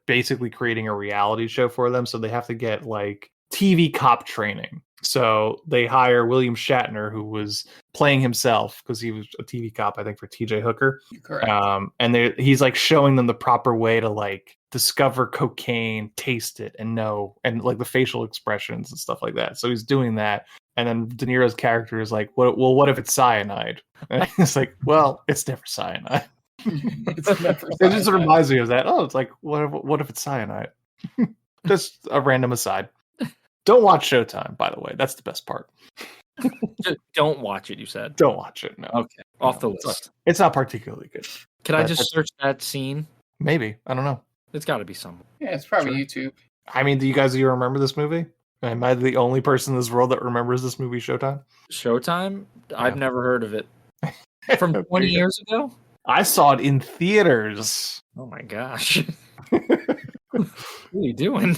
basically creating a reality show for them. So they have to get like TV cop training. So they hire William Shatner, who was playing himself because he was a TV cop, I think, for TJ Hooker. Correct. And he's like showing them the proper way to like discover cocaine, taste it, and know, and like the facial expressions and stuff like that. So he's doing that. And then De Niro's character is like, what if it's cyanide? And it's like, well, it's never cyanide. It's never It just reminds me of that. Oh, it's like, what if it's cyanide? Just a random aside. Don't watch Showtime, by the way. That's the best part. Just don't watch it, you said. Don't watch it. No. Okay. Off the list. It's not particularly good. Can I just search that scene? Maybe. I don't know. It's got to be somewhere. Yeah, it's probably Sure. YouTube. I mean, do you guys remember this movie? Am I the only person in this world that remembers this movie, Showtime? Showtime? Yeah. I've never heard of it. From Okay. 20 years ago? I saw it in theaters. Oh my gosh. What are you doing?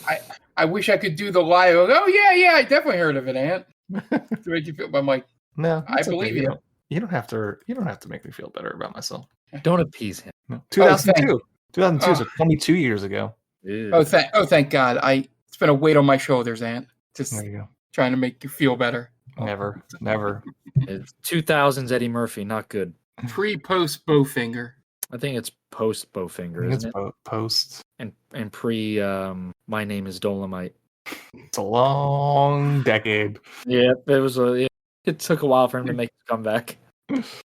I wish I could do the live. Oh yeah, I definitely heard of it, Ant. To make you feel, I'm like, No, I believe you. You don't have to make me feel better about myself. Don't appease him. No. 2002. 2002 is 22 years ago. Oh, thank God. It's been a weight on my shoulders, Ant. Just There you go. trying to make you feel better. Never. It's 2000s Eddie Murphy, not good. Pre-post Bowfinger. I think it's post Bowfinger, It's isn't it? post. And pre My Name is Dolomite. It's a long decade. Yeah, it took a while for him to make his comeback.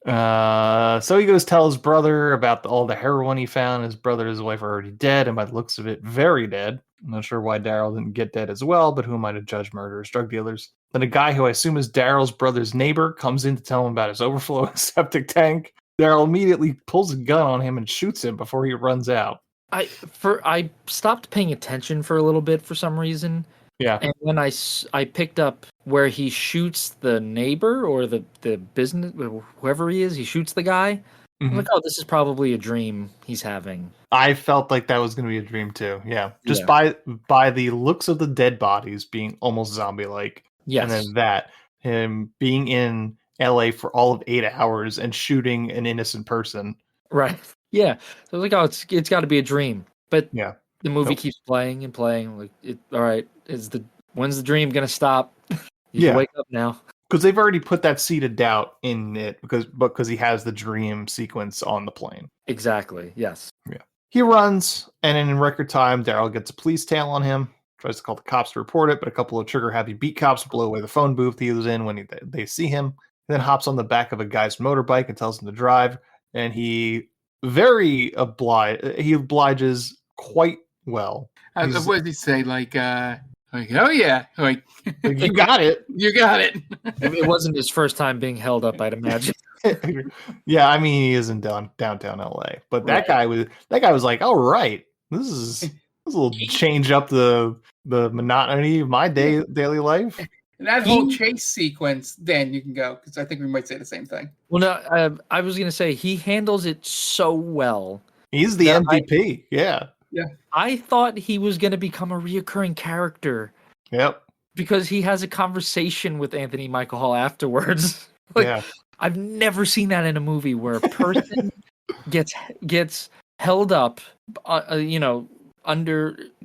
So he goes tell his brother about all the heroin he found. His brother and his wife are already dead, and by the looks of it, very dead. I'm not sure why Daryl didn't get dead as well, but who am I to judge murderers, drug dealers? Then a guy who I assume is Daryl's brother's neighbor comes in to tell him about his overflowing septic tank. Daryl immediately pulls a gun on him and shoots him before he runs out. I stopped paying attention for a little bit for some reason. Yeah. And then I picked up where he shoots the neighbor or the business, whoever he is, he shoots the guy. Mm-hmm. I'm like, oh, this is probably a dream he's having. I felt like that was going to be a dream too. Yeah. Just by the looks of the dead bodies being almost zombie-like. Yes. And then him being in LA for all of 8 hours and shooting an innocent person. Right. Yeah. So I was like, oh, it's got to be a dream. But Yeah. the movie Nope. keeps playing and playing. Like, all right, when's the dream gonna stop? You Yeah. can wake up now. Because they've already put that seed of doubt in it because he has the dream sequence on the plane. Exactly. Yes. Yeah. He runs, and in record time, Daryl gets a police tail on him. Tries to call the cops to report it, but a couple of trigger-happy beat cops blow away the phone booth he was in when they see him. He then hops on the back of a guy's motorbike and tells him to drive, and he obliges quite well. What does he say? Like, oh yeah, like You got it. you got it. It wasn't his first time being held up, I'd imagine. Yeah, I mean he is in downtown LA, but that guy was like, all right, this is a little change up the monotony of my daily life. And that whole chase sequence, Dan, you can go because I think we might say the same thing. Well, no, I was gonna say he handles it so well. He's the MVP. Yeah. I thought he was gonna become a reoccurring character. Yep. Because he has a conversation with Anthony Michael Hall afterwards. Yeah. I've never seen that in a movie where a person gets held up,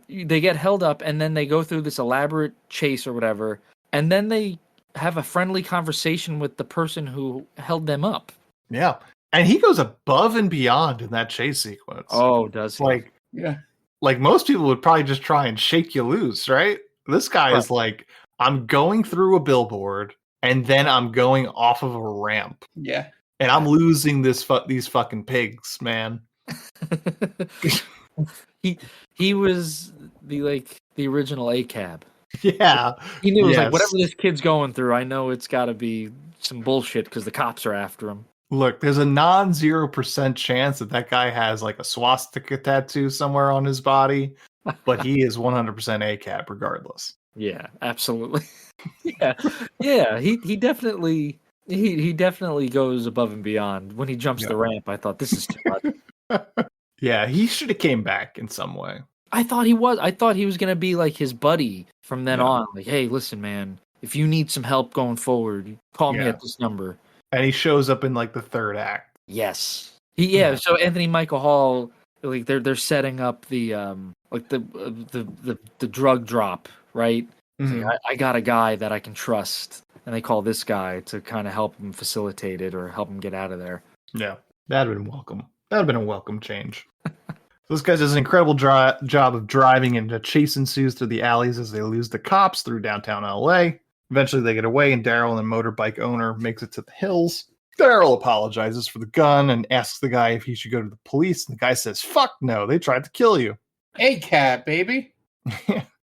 they get held up and then they go through this elaborate chase or whatever, and then they have a friendly conversation with the person who held them up. Yeah. And he goes above and beyond in that chase sequence. Oh, does he? Like most people would probably just try and shake you loose, right? This guy is like, I'm going through a billboard and then I'm going off of a ramp. Yeah. And I'm losing these fucking pigs, man. He was the original ACAB. Yeah. He knew it was like, whatever this kid's going through, I know it's got to be some bullshit because the cops are after him. Look, there's a non-0% chance that guy has like a swastika tattoo somewhere on his body, but he is 100% ACAB regardless. Yeah, absolutely. yeah. He definitely goes above and beyond. When he jumps the ramp, I thought this is too much. Yeah, he should have came back in some way. I thought he was. I thought he was gonna be like his buddy from then on. Like, hey, listen, man, if you need some help going forward, call me at this number. And he shows up in like the third act. Yes. So Anthony Michael Hall, like they're setting up the the drug drop, right? Mm-hmm. Like, I got a guy that I can trust, and they call this guy to kind of help him facilitate it or help him get out of there. Yeah, that'd have been welcome. That'd have been a welcome change. This guy does an incredible job of driving, and a chase ensues through the alleys as they lose the cops through downtown LA. Eventually, they get away, and Daryl, the motorbike owner, makes it to the hills. Daryl apologizes for the gun and asks the guy if he should go to the police. And the guy says, "Fuck no, they tried to kill you." ACAB, baby.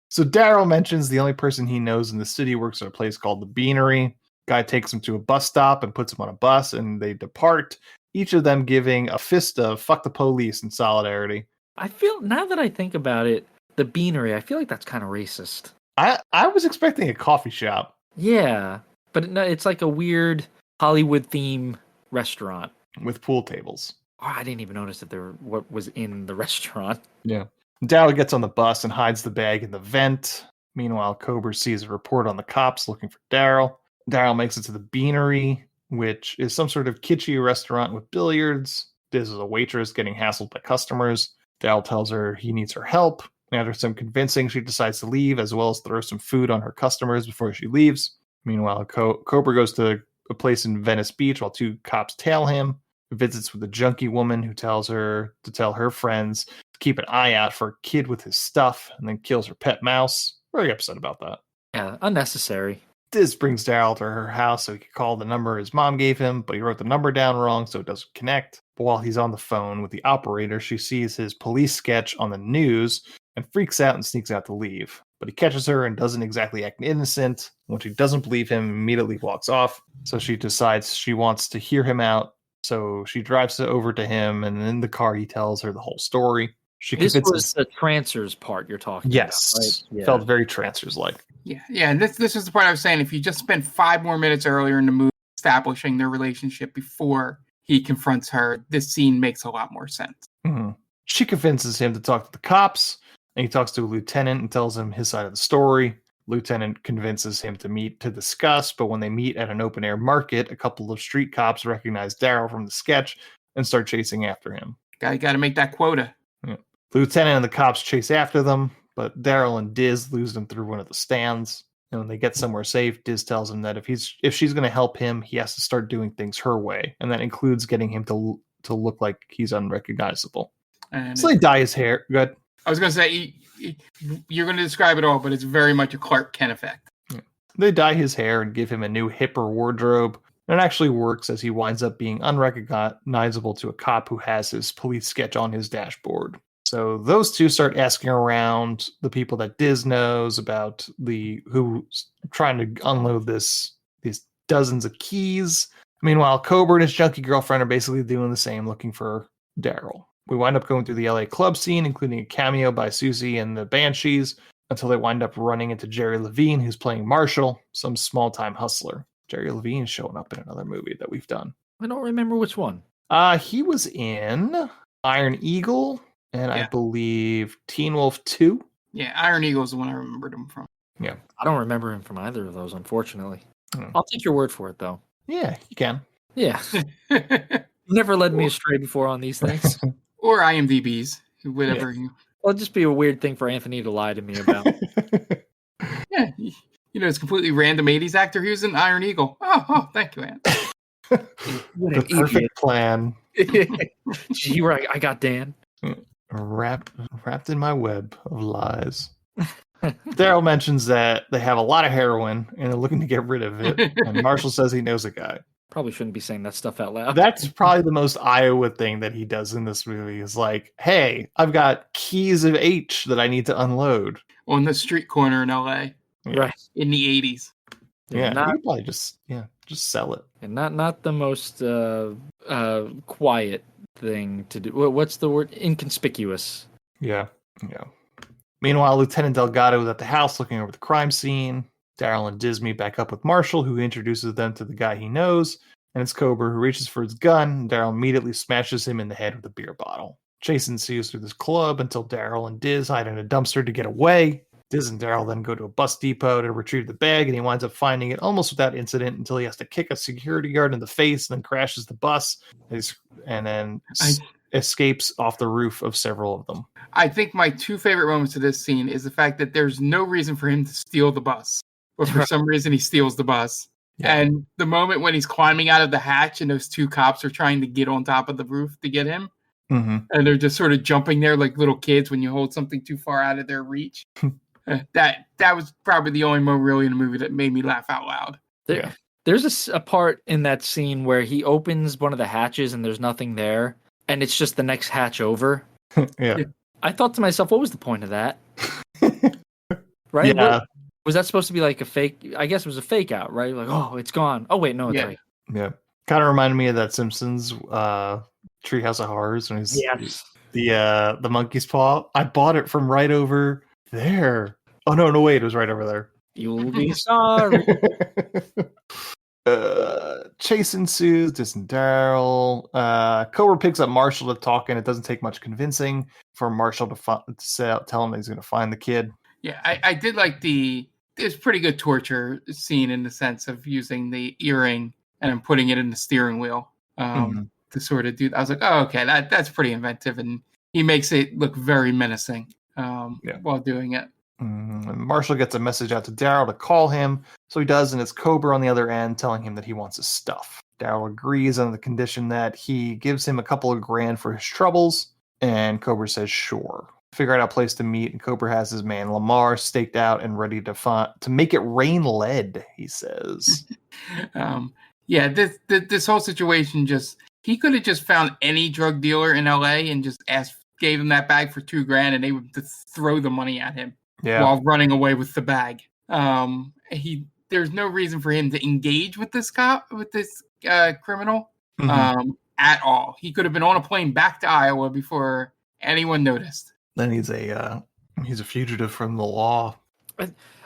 So Daryl mentions the only person he knows in the city works at a place called the Beanery. Guy takes him to a bus stop and puts him on a bus, and they depart, each of them giving a fist of "fuck the police" in solidarity. I feel, now that I think about it, the Beanery, I feel like that's kind of racist. I was expecting a coffee shop. Yeah, but it's like a weird Hollywood theme restaurant with pool tables. Oh, I didn't even notice that what was in the restaurant. Yeah. Daryl gets on the bus and hides the bag in the vent. Meanwhile, Cobra sees a report on the cops looking for Daryl. Daryl makes it to the Beanery, which is some sort of kitschy restaurant with billiards. This is a waitress getting hassled by customers. Daryl tells her he needs her help. After some convincing, she decides to leave, as well as throw some food on her customers before she leaves. Meanwhile, Cobra goes to a place in Venice Beach while two cops tail him. Visits with a junkie woman who tells her to tell her friends to keep an eye out for a kid with his stuff, and then kills her pet mouse. Very upset about that. Yeah, unnecessary. This brings Daryl to her house so he could call the number his mom gave him, but he wrote the number down wrong so it doesn't connect. But while he's on the phone with the operator, she sees his police sketch on the news and freaks out and sneaks out to leave. But he catches her and doesn't exactly act innocent. When she doesn't believe him, immediately walks off. So she decides she wants to hear him out. So she drives over to him, and in the car he tells her the whole story. This was the Trancers part you're talking about, right? Yeah. Felt very Trancers-like. Yeah, and this is the part I was saying. If you just spent 5 more minutes earlier in the movie establishing their relationship before he confronts her, this scene makes a lot more sense. Mm-hmm. She convinces him to talk to the cops, and he talks to a lieutenant and tells him his side of the story. Lieutenant convinces him to meet to discuss, but when they meet at an open-air market, a couple of street cops recognize Daryl from the sketch and start chasing after him. Got to make that quota. Yeah. The lieutenant and the cops chase after them, but Daryl and Diz lose them through one of the stands. And when they get somewhere safe, Diz tells him that if she's going to help him, he has to start doing things her way, and that includes getting him to look like he's unrecognizable. And so they dye his hair. Good. I was going to say, you're going to describe it all, but it's very much a Clark Kent effect. Yeah. They dye his hair and give him a new, hipper wardrobe. And it actually works as he winds up being unrecognizable to a cop who has his police sketch on his dashboard. So those two start asking around the people that Diz knows about who's trying to unload these dozens of keys. Meanwhile, Cobra and his junkie girlfriend are basically doing the same, looking for Daryl. We wind up going through the LA club scene, including a cameo by Susie and the Banshees, until they wind up running into Jerry Levine, who's playing Marshall, some small-time hustler. Jerry Levine's showing up in another movie that we've done. I don't remember which one. He was in Iron Eagle, and I believe Teen Wolf 2. Yeah, Iron Eagle is the one I remembered him from. Yeah. I don't remember him from either of those, unfortunately. Hmm. I'll take your word for it, though. Yeah, you can. Yeah. You never led me astray before on these things. Or IMDb's, whatever. Well, it'd just be a weird thing for Anthony to lie to me about. Yeah, it's completely random 80s actor. He was in Iron Eagle. Oh, thank you, Ant. The perfect plan. Gee, you were I got Dan. Wrapped in my web of lies. Daryl mentions that they have a lot of heroin and they're looking to get rid of it. And Marshall says he knows a guy. Probably shouldn't be saying that stuff out loud. That's probably the most Iowa thing that he does in this movie is like, hey, I've got keys of H that I need to unload. On the street corner in LA. Yeah. Right. In the 80s. Yeah, he could probably just sell it. And not the most quiet thing to do. What's the word? Inconspicuous. Yeah. Meanwhile, Lieutenant Delgado is at the house looking over the crime scene. Daryl and Diz meet back up with Marshall, who introduces them to the guy he knows, and it's Cobra, who reaches for his gun. Daryl immediately smashes him in the head with a beer bottle. Chase ensues through this club until Daryl and Diz hide in a dumpster to get away. Diz and Daryl then go to a bus depot to retrieve the bag, and he winds up finding it almost without incident until he has to kick a security guard in the face and then crashes the bus and then escapes off the roof of several of them. I think my two favorite moments of this scene is the fact that there's no reason for him to steal the bus. But for some reason, he steals the bus. Yeah. And the moment when he's climbing out of the hatch and those two cops are trying to get on top of the roof to get him, and they're just sort of jumping there like little kids when you hold something too far out of their reach. That was probably the only moment really in the movie that made me laugh out loud. There's a part in that scene where he opens one of the hatches and there's nothing there, and it's just the next hatch over. Yeah. I thought to myself, what was the point of that? Right? Yeah. Was that supposed to be like a fake? I guess it was a fake out, right? Like, oh, it's gone. Oh, wait, no, it's right. Yeah. Kind of reminded me of that Simpsons Treehouse of Horrors when he's the monkey's paw. I bought it from right over there. Oh, no, wait. It was right over there. You'll be sorry. Chase ensues, Diz and Daryl. Cobra picks up Marshall to talk, and it doesn't take much convincing for Marshall to tell him that he's going to find the kid. Yeah, I did like there's pretty good torture scene in the sense of using the earring and then putting it in the steering wheel to sort of do that. I was like, oh, okay, that's pretty inventive, and he makes it look very menacing while doing it. And Marshall gets a message out to Daryl to call him, so he does, and it's Cobra on the other end telling him that he wants his stuff. Daryl agrees on the condition that he gives him a couple of grand for his troubles, and Cobra says sure. Figure out a place to meet, and Cobra has his man Lamar staked out and ready to make it rain lead, he says. This whole situation he could have just found any drug dealer in LA and just gave him that bag for $2,000 and they would just throw the money at him while running away with the bag. There's no reason for him to engage with this criminal at all. He could have been on a plane back to Iowa before anyone noticed. Then he's a fugitive from the law.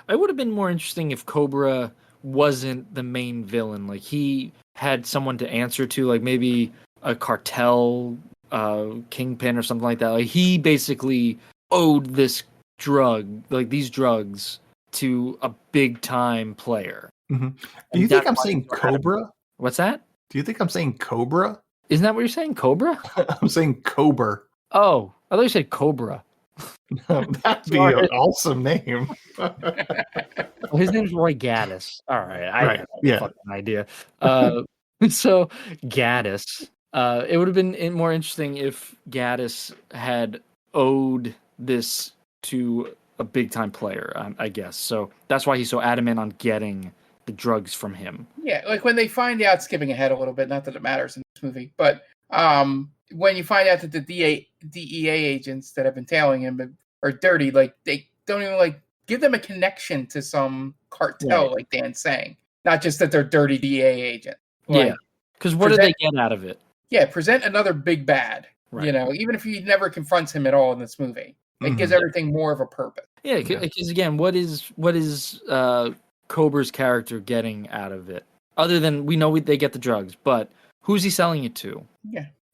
I would have been more interesting if Cobra wasn't the main villain. Like he had someone to answer to, like maybe a cartel kingpin or something like that. Like he basically owed these drugs to a big time player. Mm-hmm. Do you think I'm saying Cobra? What's that? Do you think I'm saying Cobra? Isn't that what you're saying? Cobra? I'm saying Cobra. Oh, I thought you said Cobra. That'd be an awesome name. Well, his name's Roy Gaddis. All right, I Right, have no yeah. fucking idea. So Gaddis. It would have been more interesting if Gaddis had owed this to a big time player, I guess. So that's why he's so adamant on getting the drugs from him. Yeah, like when they find out, skipping ahead a little bit, not that it matters in this movie, but when you find out that the DEA agents that have been tailing him are dirty, like they don't even like give them a connection to some cartel, Right. like Dan's saying, not just that they're dirty DEA agents. Yeah, because what do they get out of it? Yeah, present another big bad. Right. You know, even if he never confronts him at all in this movie, it gives everything more of a purpose. Yeah, because again, what is Cobra's character getting out of it? Other than we know they get the drugs, but who's he selling it to?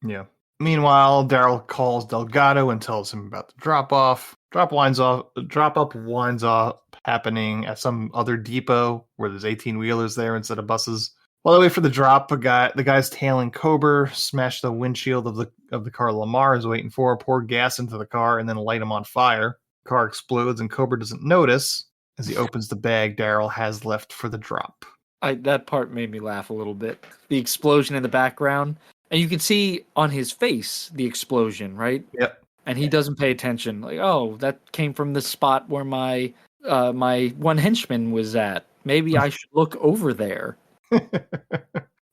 Yeah. Meanwhile, Daryl calls Delgado and tells him about the drop off. Drop up winds up happening at some other depot where there's 18-wheelers there instead of buses. While they wait for the drop, the guy's tailing Cobra smashed the windshield of the car Lamar is waiting for, pour gas into the car, and then light him on fire. The car explodes, and Cobra doesn't notice as he opens the bag Daryl has left for the drop. That part made me laugh a little bit. The explosion in the background, and you can see on his face the explosion, right? Yep. And he doesn't pay attention. Like, oh, that came from the spot where my one henchman was at. Maybe I should look over there.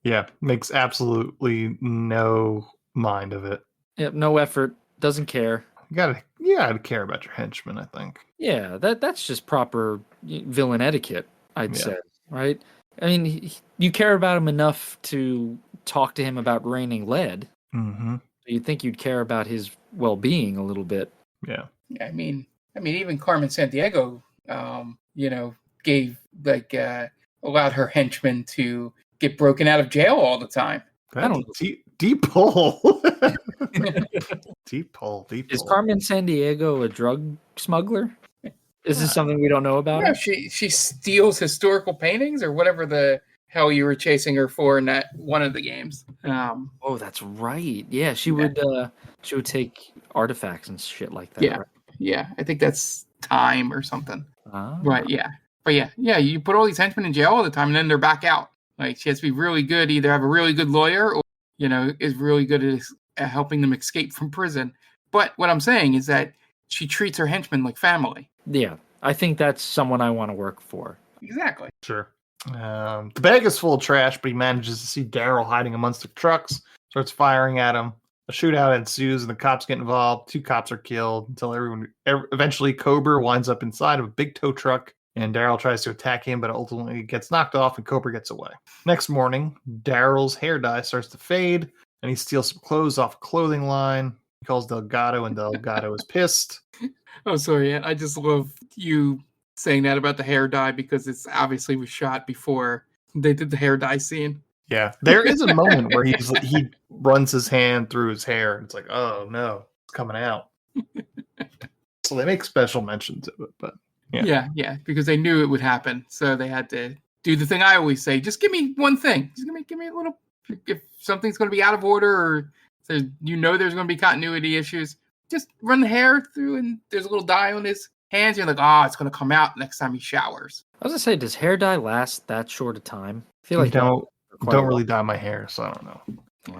Yeah, makes absolutely no mind of it. Yep, no effort, doesn't care. You gotta care about your henchmen, I think. Yeah, that's just proper villain etiquette, I'd say, right? I mean, you care about him enough to talk to him about raining lead. Mm-hmm. You'd think you'd care about his well-being a little bit. Yeah. I mean, even Carmen Sandiego, gave allowed her henchmen to get broken out of jail all the time. That's deep pull. Deep pull. Is Carmen Sandiego a drug smuggler? Is this something we don't know about? Yeah, she steals historical paintings or whatever the hell you were chasing her for in that one of the games. Oh, that's right. Yeah, she would take artifacts and shit like that. Yeah, right? Yeah. I think that's time or something. Ah. Right. Yeah. But yeah. You put all these henchmen in jail all the time, and then they're back out. Like she has to be really good. Either have a really good lawyer, or is really good at helping them escape from prison. But what I'm saying is that she treats her henchmen like family. Yeah, I think that's someone I want to work for. Exactly. Sure. The bag is full of trash, but he manages to see Daryl hiding amongst the trucks, starts firing at him. A shootout ensues, and the cops get involved. 2 cops are killed until eventually Cobra winds up inside of a big tow truck, and Daryl tries to attack him, but ultimately gets knocked off, and Cobra gets away. Next morning, Daryl's hair dye starts to fade, and he steals some clothes off a clothing line. He calls Delgado, and Delgado is pissed. Oh, sorry. I just love you saying that about the hair dye because it's obviously was shot before they did the hair dye scene. Yeah, there is a moment where he runs his hand through his hair, and it's like, oh no, it's coming out. So they make special mention to it, but yeah, because they knew it would happen, so they had to do the thing I always say: just give me one thing, just give me a little. If something's going to be out of order, or there's going to be continuity issues, just run the hair through, and there's a little dye on his hands. You're like, it's going to come out next time he showers. I was gonna say, does hair dye last that short a time? I feel like don't really dye my hair, so I don't know.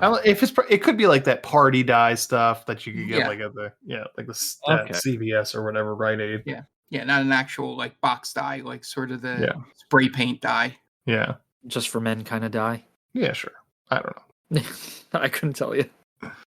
Wow. It could be like that party dye stuff that you could get like at the CVS or whatever, Rite Aid. Yeah, not an actual like box dye, like sort of the spray paint dye. Yeah, just for men kind of dye. Yeah, sure. I don't know. I couldn't tell you.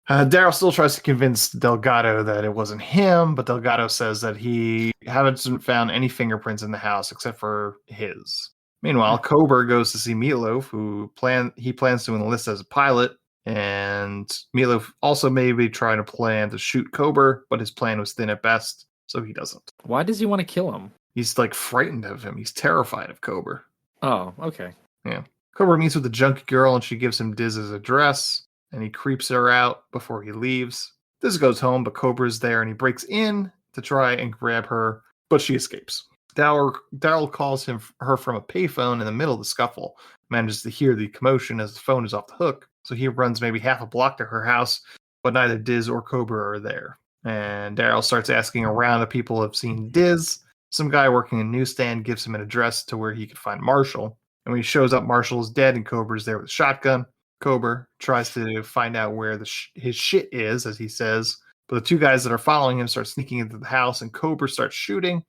Daryl still tries to convince Delgado that it wasn't him, but Delgado says that he hasn't found any fingerprints in the house except for his. Meanwhile, Cobra goes to see Meatloaf, who plans to enlist as a pilot, and Meatloaf also may be trying to plan to shoot Cobra, but his plan was thin at best, so he doesn't. Why does he want to kill him? He's like frightened of him. He's terrified of Cobra. Oh, okay. Yeah. Cobra meets with the junkie girl, and she gives him Diz's address, and he creeps her out before he leaves. Diz goes home, but Cobra's there, and he breaks in to try and grab her, but she escapes. Daryl calls her from a payphone in the middle of the scuffle, manages to hear the commotion as the phone is off the hook, so he runs maybe half a block to her house, but neither Diz or Cobra are there. And Daryl starts asking around if people have seen Diz. Some guy working a newsstand gives him an address to where he could find Marshall. And when he shows up, Marshall is dead and Cobra's there with a shotgun. Cobra tries to find out where his shit is, as he says. But the two guys that are following him start sneaking into the house, and Cobra starts shooting,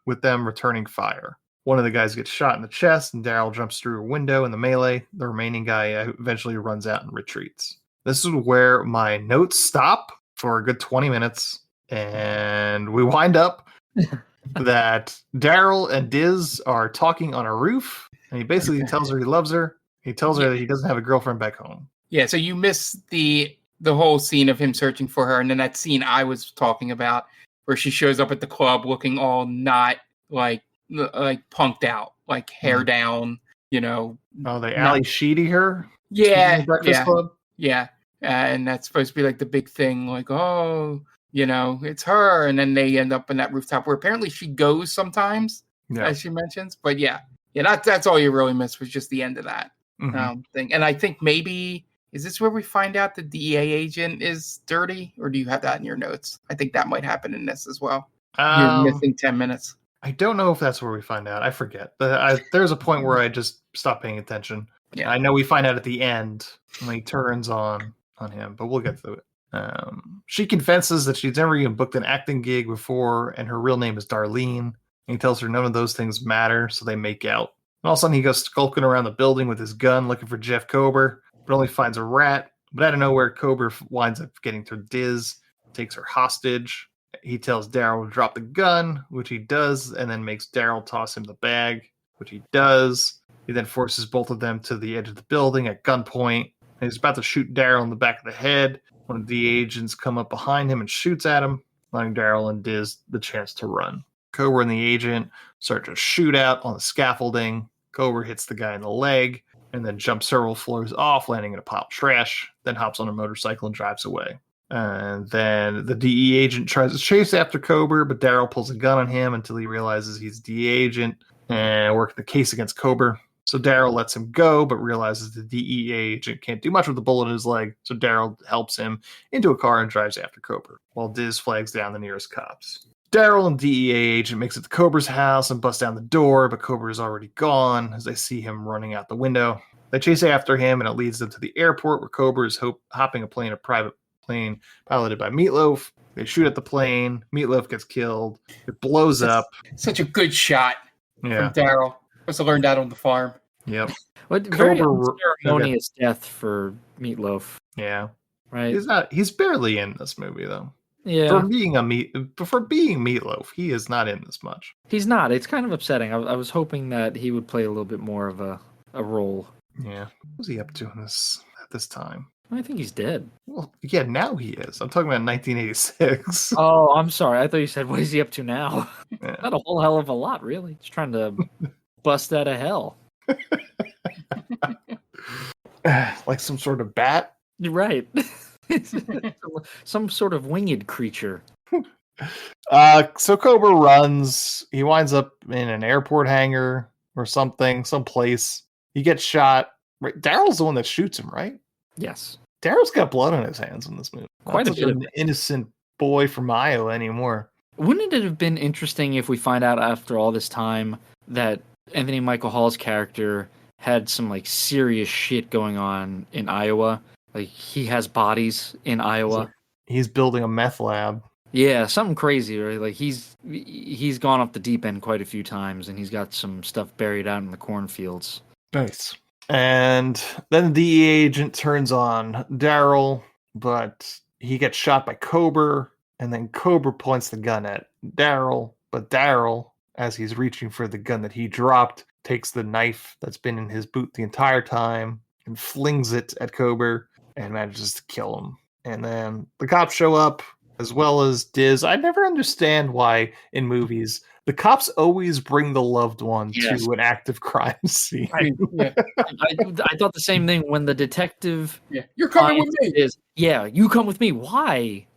with them returning fire. One of the guys gets shot in the chest, and Daryl jumps through a window in the melee. The remaining guy eventually runs out and retreats. This is where my notes stop for a good 20 minutes, and we wind up that Daryl and Diz are talking on a roof, and he basically tells her he loves her. He tells her that he doesn't have a girlfriend back home. Yeah, so you miss the whole scene of him searching for her, and then that scene I was talking about where she shows up at the club looking all not like punked out, like hair down, you know. Oh, they Ali Sheedy her? Yeah, Breakfast Club? Yeah. And that's supposed to be like the big thing, like, oh, you know, it's her. And then they end up in that rooftop where apparently she goes sometimes, as she mentions. But yeah, that's all you really missed was just the end of that thing. And I think maybe, is this where we find out the DEA agent is dirty? Or do you have that in your notes? I think that might happen in this as well. You're missing 10 minutes. I don't know if that's where we find out. I forget. But there's a point where I just stopped paying attention. Yeah. I know we find out at the end when he turns on him, but we'll get to it. She confesses that she's never even booked an acting gig before, and her real name is Darlene. And he tells her none of those things matter, so they make out. And all of a sudden, he goes skulking around the building with his gun looking for Jeff Kober, but only finds a rat. But out of nowhere, Kober winds up getting to Diz, takes her hostage. He tells Daryl to drop the gun, which he does, and then makes Daryl toss him the bag, which he does. He then forces both of them to the edge of the building at gunpoint. And he's about to shoot Daryl in the back of the head. One of the agents come up behind him and shoots at him, allowing Daryl and Diz the chance to run. Cobra and the agent start to shoot out on the scaffolding. Cobra hits the guy in the leg and then jumps several floors off, landing in a pile of trash, then hops on a motorcycle and drives away. And then the DE agent tries to chase after Cobra, but Daryl pulls a gun on him until he realizes he's a DE agent and working the case against Cobra. So Daryl lets him go, but realizes the DEA agent can't do much with the bullet in his leg. So Daryl helps him into a car and drives after Cobra, while Diz flags down the nearest cops. Daryl and DEA agent makes it to Cobra's house and bust down the door, but Cobra is already gone as they see him running out the window. They chase after him, and it leads them to the airport where Cobra is hopping a private plane piloted by Meatloaf. They shoot at the plane. Meatloaf gets killed. It blows up. Such a good shot from Daryl. Must have learned that on the farm. Yep. Very unceremonious death for Meatloaf. Yeah. Right. He's barely in this movie though. Yeah. For being Meatloaf, he is not in this much. He's not. It's kind of upsetting. I was hoping that he would play a little bit more of a role. Yeah. What was he up to at this time? I think he's dead. Well, yeah, now he is. I'm talking about 1986. Oh, I'm sorry. I thought you said, what is he up to now? Yeah. Not a whole hell of a lot, really. He's trying to bust out of hell. Like some sort of bat? You're right. Some sort of winged creature. So Cobra runs. He winds up in an airport hangar or something, someplace. He gets shot. Right? Daryl's the one that shoots him, right? Yes. Daryl's got blood on his hands in this movie. Quite Not a bit. An innocent boy from Iowa anymore. Wouldn't it have been interesting if we find out after all this time that Anthony Michael Hall's character had some like serious shit going on in Iowa? Like he has bodies in Iowa. He's building a meth lab. Yeah, something crazy, right? Like he's gone off the deep end quite a few times, and he's got some stuff buried out in the cornfields. Nice. And then the DEA agent turns on Daryl, but he gets shot by Cobra, and then Cobra points the gun at Daryl, but Daryl, as he's reaching for the gun that he dropped, takes the knife that's been in his boot the entire time and flings it at Cobra and manages to kill him. And then the cops show up, as well as Diz. I never understand why in movies the cops always bring the loved one to an active crime scene. I thought the same thing when the detective. Yeah, you're coming with me. You come with me. Why?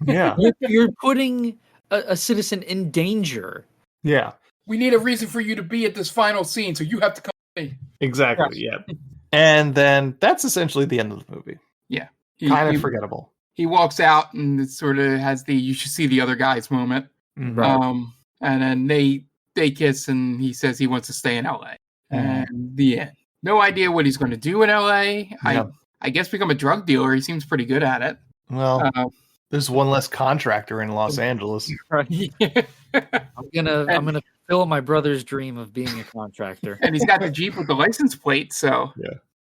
Yeah, you're putting a citizen in danger. Yeah, we need a reason for you to be at this final scene, so you have to come with me. Exactly. Yeah, and then that's essentially the end of the movie. Yeah, kind of forgettable. he walks out and it sort of has the "you should see the other guys" moment. Right. And then they kiss, and he says he wants to stay in LA. And the end. No idea what he's going to do in LA. Yep. I guess become a drug dealer. He seems pretty good at it. Well, there's one less contractor in Los Angeles. Yeah. I'm gonna fulfill my brother's dream of being a contractor. And he's got the Jeep with the license plate, so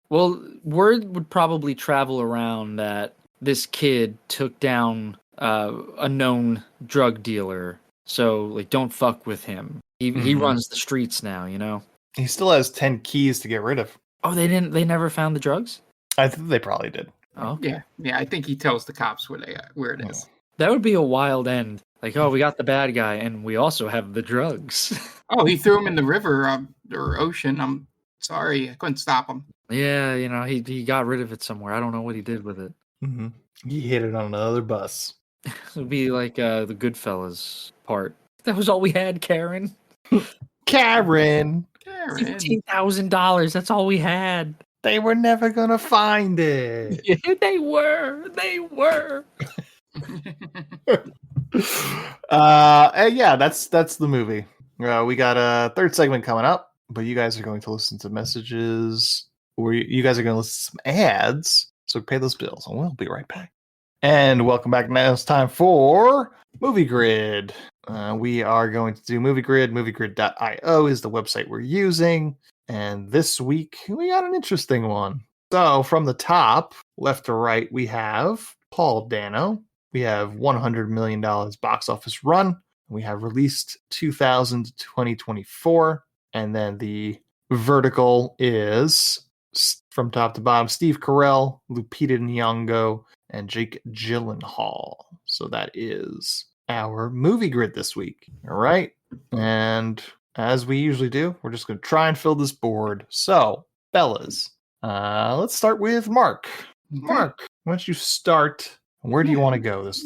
Well, word would probably travel around that this kid took down a known drug dealer. So, like, don't fuck with him. He runs the streets now, you know? He still has 10 keys to get rid of. Oh, they never found the drugs? I think they probably did. Oh, okay. Yeah. I think he tells the cops where it is. That would be a wild end. Like, oh, we got the bad guy, and we also have the drugs. Oh, he threw him in the river or ocean. I'm sorry, I couldn't stop him. Yeah, you know, he got rid of it somewhere. I don't know what he did with it. Mm-hmm. He hit it on another bus. It would be like the Goodfellas part. That was all we had, Karen. Karen! $15,000. That's all we had. They were never gonna find it. Yeah, they were. Yeah, that's the movie. We got a third segment coming up, but you guys are going to listen to messages, or you guys are going to listen to some ads. So pay those bills, and we'll be right back. And welcome back. Now it's time for Movie Grid. We are going to do Movie Grid. MovieGrid.io is the website we're using. And this week, we got an interesting one. So from the top, left to right, we have Paul Dano. We have $100 million box office run. We have released 2000 to 2024. And then the vertical is from top to bottom, Steve Carell, Lupita Nyong'o, and Jake Gyllenhaal. So that is our movie grid this week. All right. And as we usually do, we're just going to try and fill this board. So, fellas, let's start with Mark. Mark, why don't you start? Where do you want to go? Let's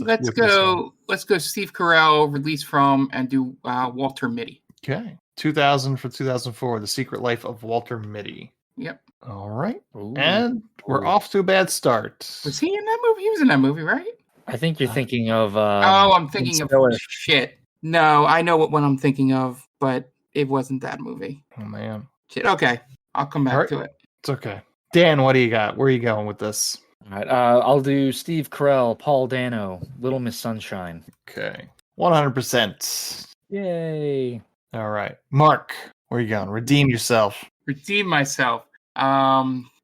go Steve Carell, release from, and do Walter Mitty. Okay. 2000 for 2004, The Secret Life of Walter Mitty. Yep. All right. Ooh. And we're off to a bad start. Was he in that movie? He was in that movie, right? I think you're thinking of... I'm thinking of... Shit. No, I know what one I'm thinking of, but it wasn't that movie. Oh, man. Shit, okay. I'll come back to it. It's okay. Dan, what do you got? Where are you going with this? All right, I'll do Steve Carell, Paul Dano, Little Miss Sunshine. Okay. 100%. Yay. All right. Mark, where are you going? Redeem yourself. Redeem myself.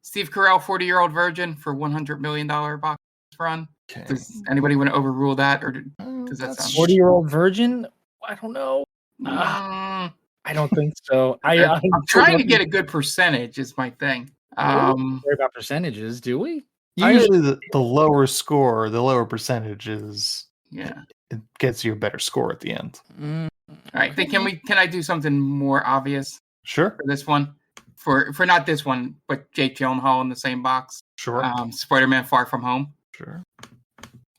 Steve Carell, 40-Year-Old Virgin for $100 million box run. Okay. Does anybody want to overrule that, or does that sound... 40-Year-Old Virgin? I don't know. I don't think so. I'm trying to get a good percentage is my thing. We don't care about percentages, do we? Usually the lower score, the lower percentages, yeah, it gets you a better score at the end. All right, then can I do something more obvious? Sure. For this one, for not this one, but Jake Gyllenhaal in the same box. Sure. Spider-Man: Far From Home. Sure.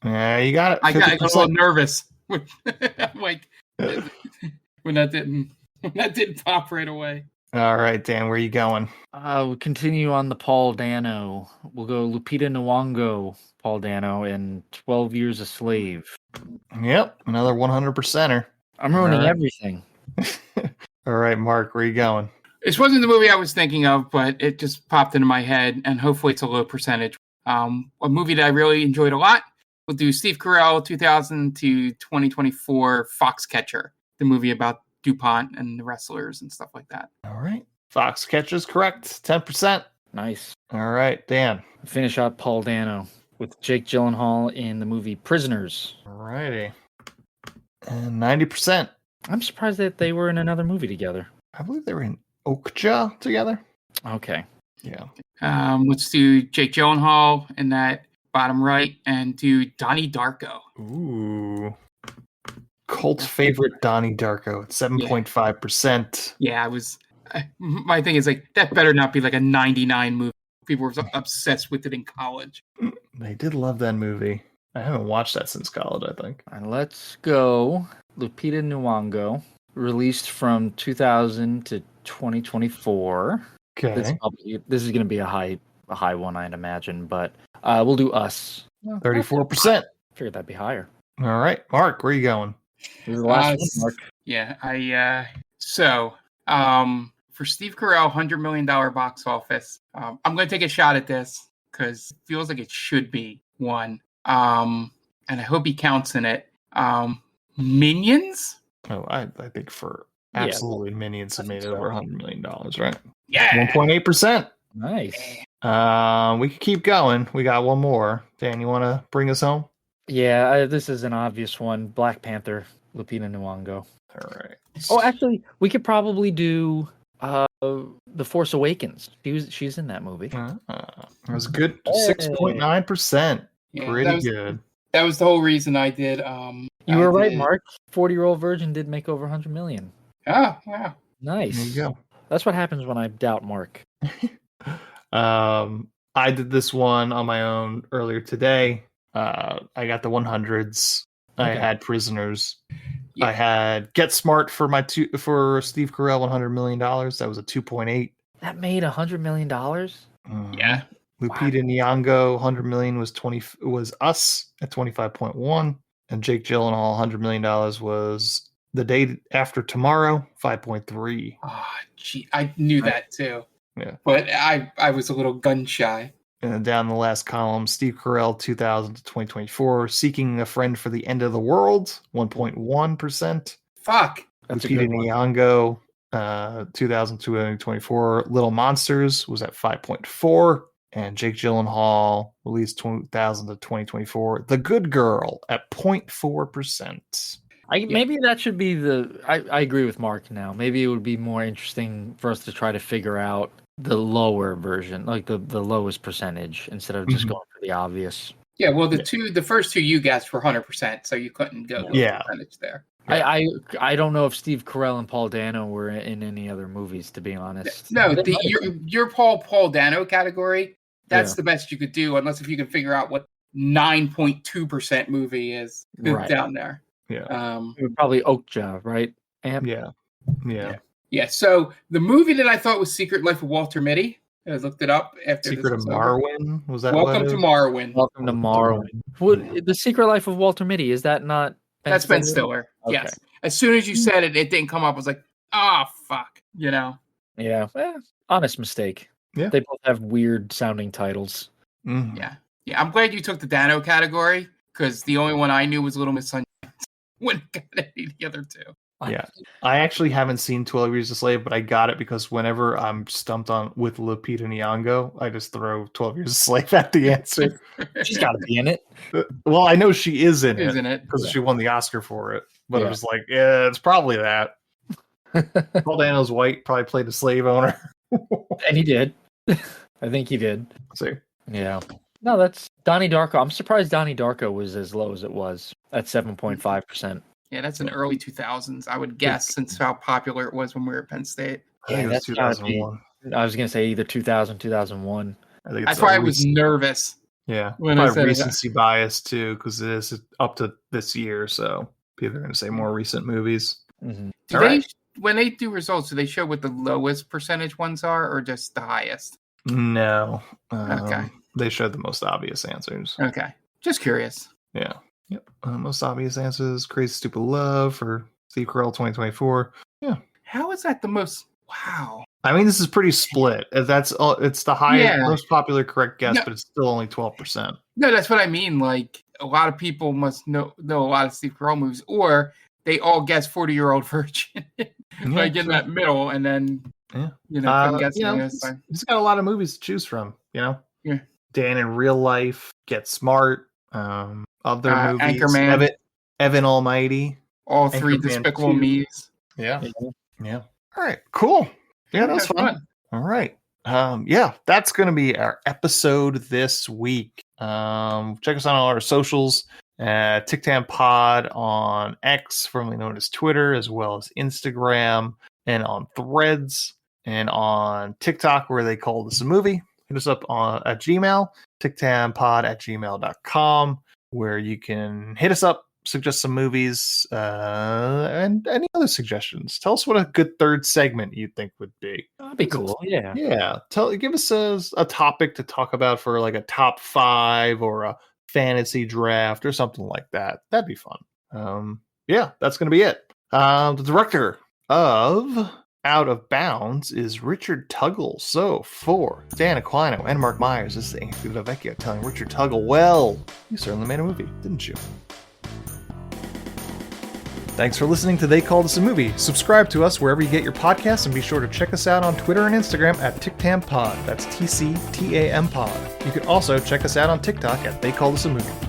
Yeah, you got it. I got a little nervous. Like when that didn't pop right away. All right, Dan, where are you going? We'll continue on the Paul Dano. We'll go Lupita Nyong'o, Paul Dano, and 12 Years a Slave. Yep, another 100%er. I'm ruining everything. All right, Mark, where are you going? This wasn't the movie I was thinking of, but it just popped into my head, and hopefully it's a low percentage. A movie that I really enjoyed a lot. We'll do Steve Carell, 2000 to 2024, Foxcatcher, the movie about DuPont and the wrestlers and stuff like that. All right. Foxcatcher's correct. 10%. Nice. All right, Dan. Finish out Paul Dano with Jake Gyllenhaal in the movie Prisoners. All righty. And 90%. I'm surprised that they were in another movie together. I believe they were in Okja together. Okay. Yeah. Let's do Jake Gyllenhaal in that bottom right and do Donnie Darko. Ooh. Cult favorite Donnie Darko at 7.5%. Yeah, my thing is like that better not be like a 99 movie. People were obsessed with it in college. They did love that movie. I haven't watched that since college, I think. And let's go Lupita Nyong'o, released from 2000 to 2024. Okay. This is going to be a high one, I'd imagine, but we'll do Us. Well, 34%. figured that'd be higher. All right, Mark, where are you going? This is the last one, Mark. Yeah, for Steve Carell, $100 million box office. I'm going to take a shot at this because it feels like it should be one. And I hope he counts in it. Minions? Oh, I think for absolutely Minions have made it over $100 million, right? Yeah. 1.8%. Nice. We can keep going. We got one more. Dan, you want to bring us home? Yeah, this is an obvious one. Black Panther, Lupita Nyong'o. All right. Oh, actually, we could probably do The Force Awakens. She's in that movie. That was good. 6.9%. Yeah, Pretty good. That was the whole reason I did. You were right, Mark. 40-Year-Old Virgin did make over 100 million. Oh, wow. Nice. There you go. That's what happens when I doubt Mark. I did this one on my own earlier today. I got the 100s. I had Prisoners. Yeah. I had Get Smart for for Steve Carell, $100 million. That was a 2.8. That made $100 million. Yeah. Lupita Nyong'o, $100 million was Us at 25.1, and Jake Gyllenhaal, $100 million was The Day After Tomorrow, 5.3. Oh, gee, I knew that too. Yeah, but I was a little gun shy. And then down the last column, Steve Carell, 2000 to 2024, Seeking a Friend for the End of the World, 1.1%. Fuck. Lupita Nyong'o, 2000 to 2024, Little Monsters was at 5.4. And Jake Gyllenhaal, released 2000 to 2024, The Good Girl at 0.4%. Maybe that should be I agree with Mark now. Maybe it would be more interesting for us to try to figure out the lower version, like the lowest percentage, instead of just going for the obvious. Yeah, well, the first two you guessed were 100%, so you couldn't go with percentage there. I don't know if Steve Carell and Paul Dano were in any other movies, to be honest. No, your Paul Dano category, that's the best you could do, unless if you can figure out what 9.2% movie is down there. Yeah. Probably Okja, right? Yeah. So the movie that I thought was Secret Life of Walter Mitty, I looked it up after Secret of Marwin? Was that Welcome to Marwin. Welcome to Marwin. The Secret Life of Walter Mitty, is that not That's Ben Stiller. Okay. Yes. As soon as you said it, it didn't come up. I was like, fuck. Yeah. Honest mistake. Yeah. They both have weird sounding titles. Mm-hmm. Yeah. I'm glad you took the Dano category, because the only one I knew was Little Miss Sunshine. Wouldn't got any of the other two. Yeah. I actually haven't seen 12 Years a Slave, but I got it because whenever I'm stumped on with Lupita Nyong'o, I just throw 12 Years a Slave at the answer. She's got to be in it. Well, I know she is in it because she won the Oscar for it. But I was like, yeah, it's probably that. Paul Dano's white, probably played a slave owner. And he did. I think he did. See? Yeah. No, that's Donnie Darko. I'm surprised Donnie Darko was as low as it was at 7.5%. Yeah, that's in early 2000s, I would guess, since how popular it was when we were at Penn State. Yeah, that's 2001. I was going to say either 2000, 2001. That's why I was nervous. Yeah, when probably recency bias too, because it is up to this year, so people are going to say more recent movies. Mm-hmm. When they do results, do they show what the lowest percentage ones are, or just the highest? No. Okay. They showed the most obvious answers. Okay. Just curious. Yeah. Yep. Most obvious answers: Crazy Stupid Love for Steve Carell 2024. Yeah. How is that the most? Wow. I mean, this is pretty split. That's all. It's the highest, most popular correct guess, but it's still only 12%. No, that's what I mean. Like, a lot of people must know a lot of Steve Carell movies, or they all guess 40-Year-Old Virgin, like in that middle, and then I'm guessing. He's got a lot of movies to choose from. Yeah. Dan in Real Life, Get Smart, other movies, Anchorman, Evan Almighty, all three Anchorman Despicable Me's. Yeah. All right, cool. Yeah, that was fun. All right. That's going to be our episode this week. Check us on all our socials. TikTam Pod on X, formerly known as Twitter, as well as Instagram, and on Threads, and on TikTok, where they call this a movie. Hit us up at Gmail, tictampod@gmail.com, where you can hit us up, suggest some movies, and any other suggestions. Tell us what a good third segment you think would be. That'd be cool. Yeah. Yeah. Give us a topic to talk about for like a top 5 or a fantasy draft or something like that. That'd be fun. Yeah, that's going to be it. The director of Out of Bounds is Richard Tuggle. So for Dan Aquino and Mark Myers, this is Anthony Vecchio telling Richard Tuggle, well, you certainly made a movie, didn't you? Thanks for listening to They Called Us a Movie. Subscribe to us wherever you get your podcasts, and be sure to check us out on Twitter and Instagram at TicTamPod. That's TCTAM Pod. You can also check us out on TikTok at They Called Us a Movie.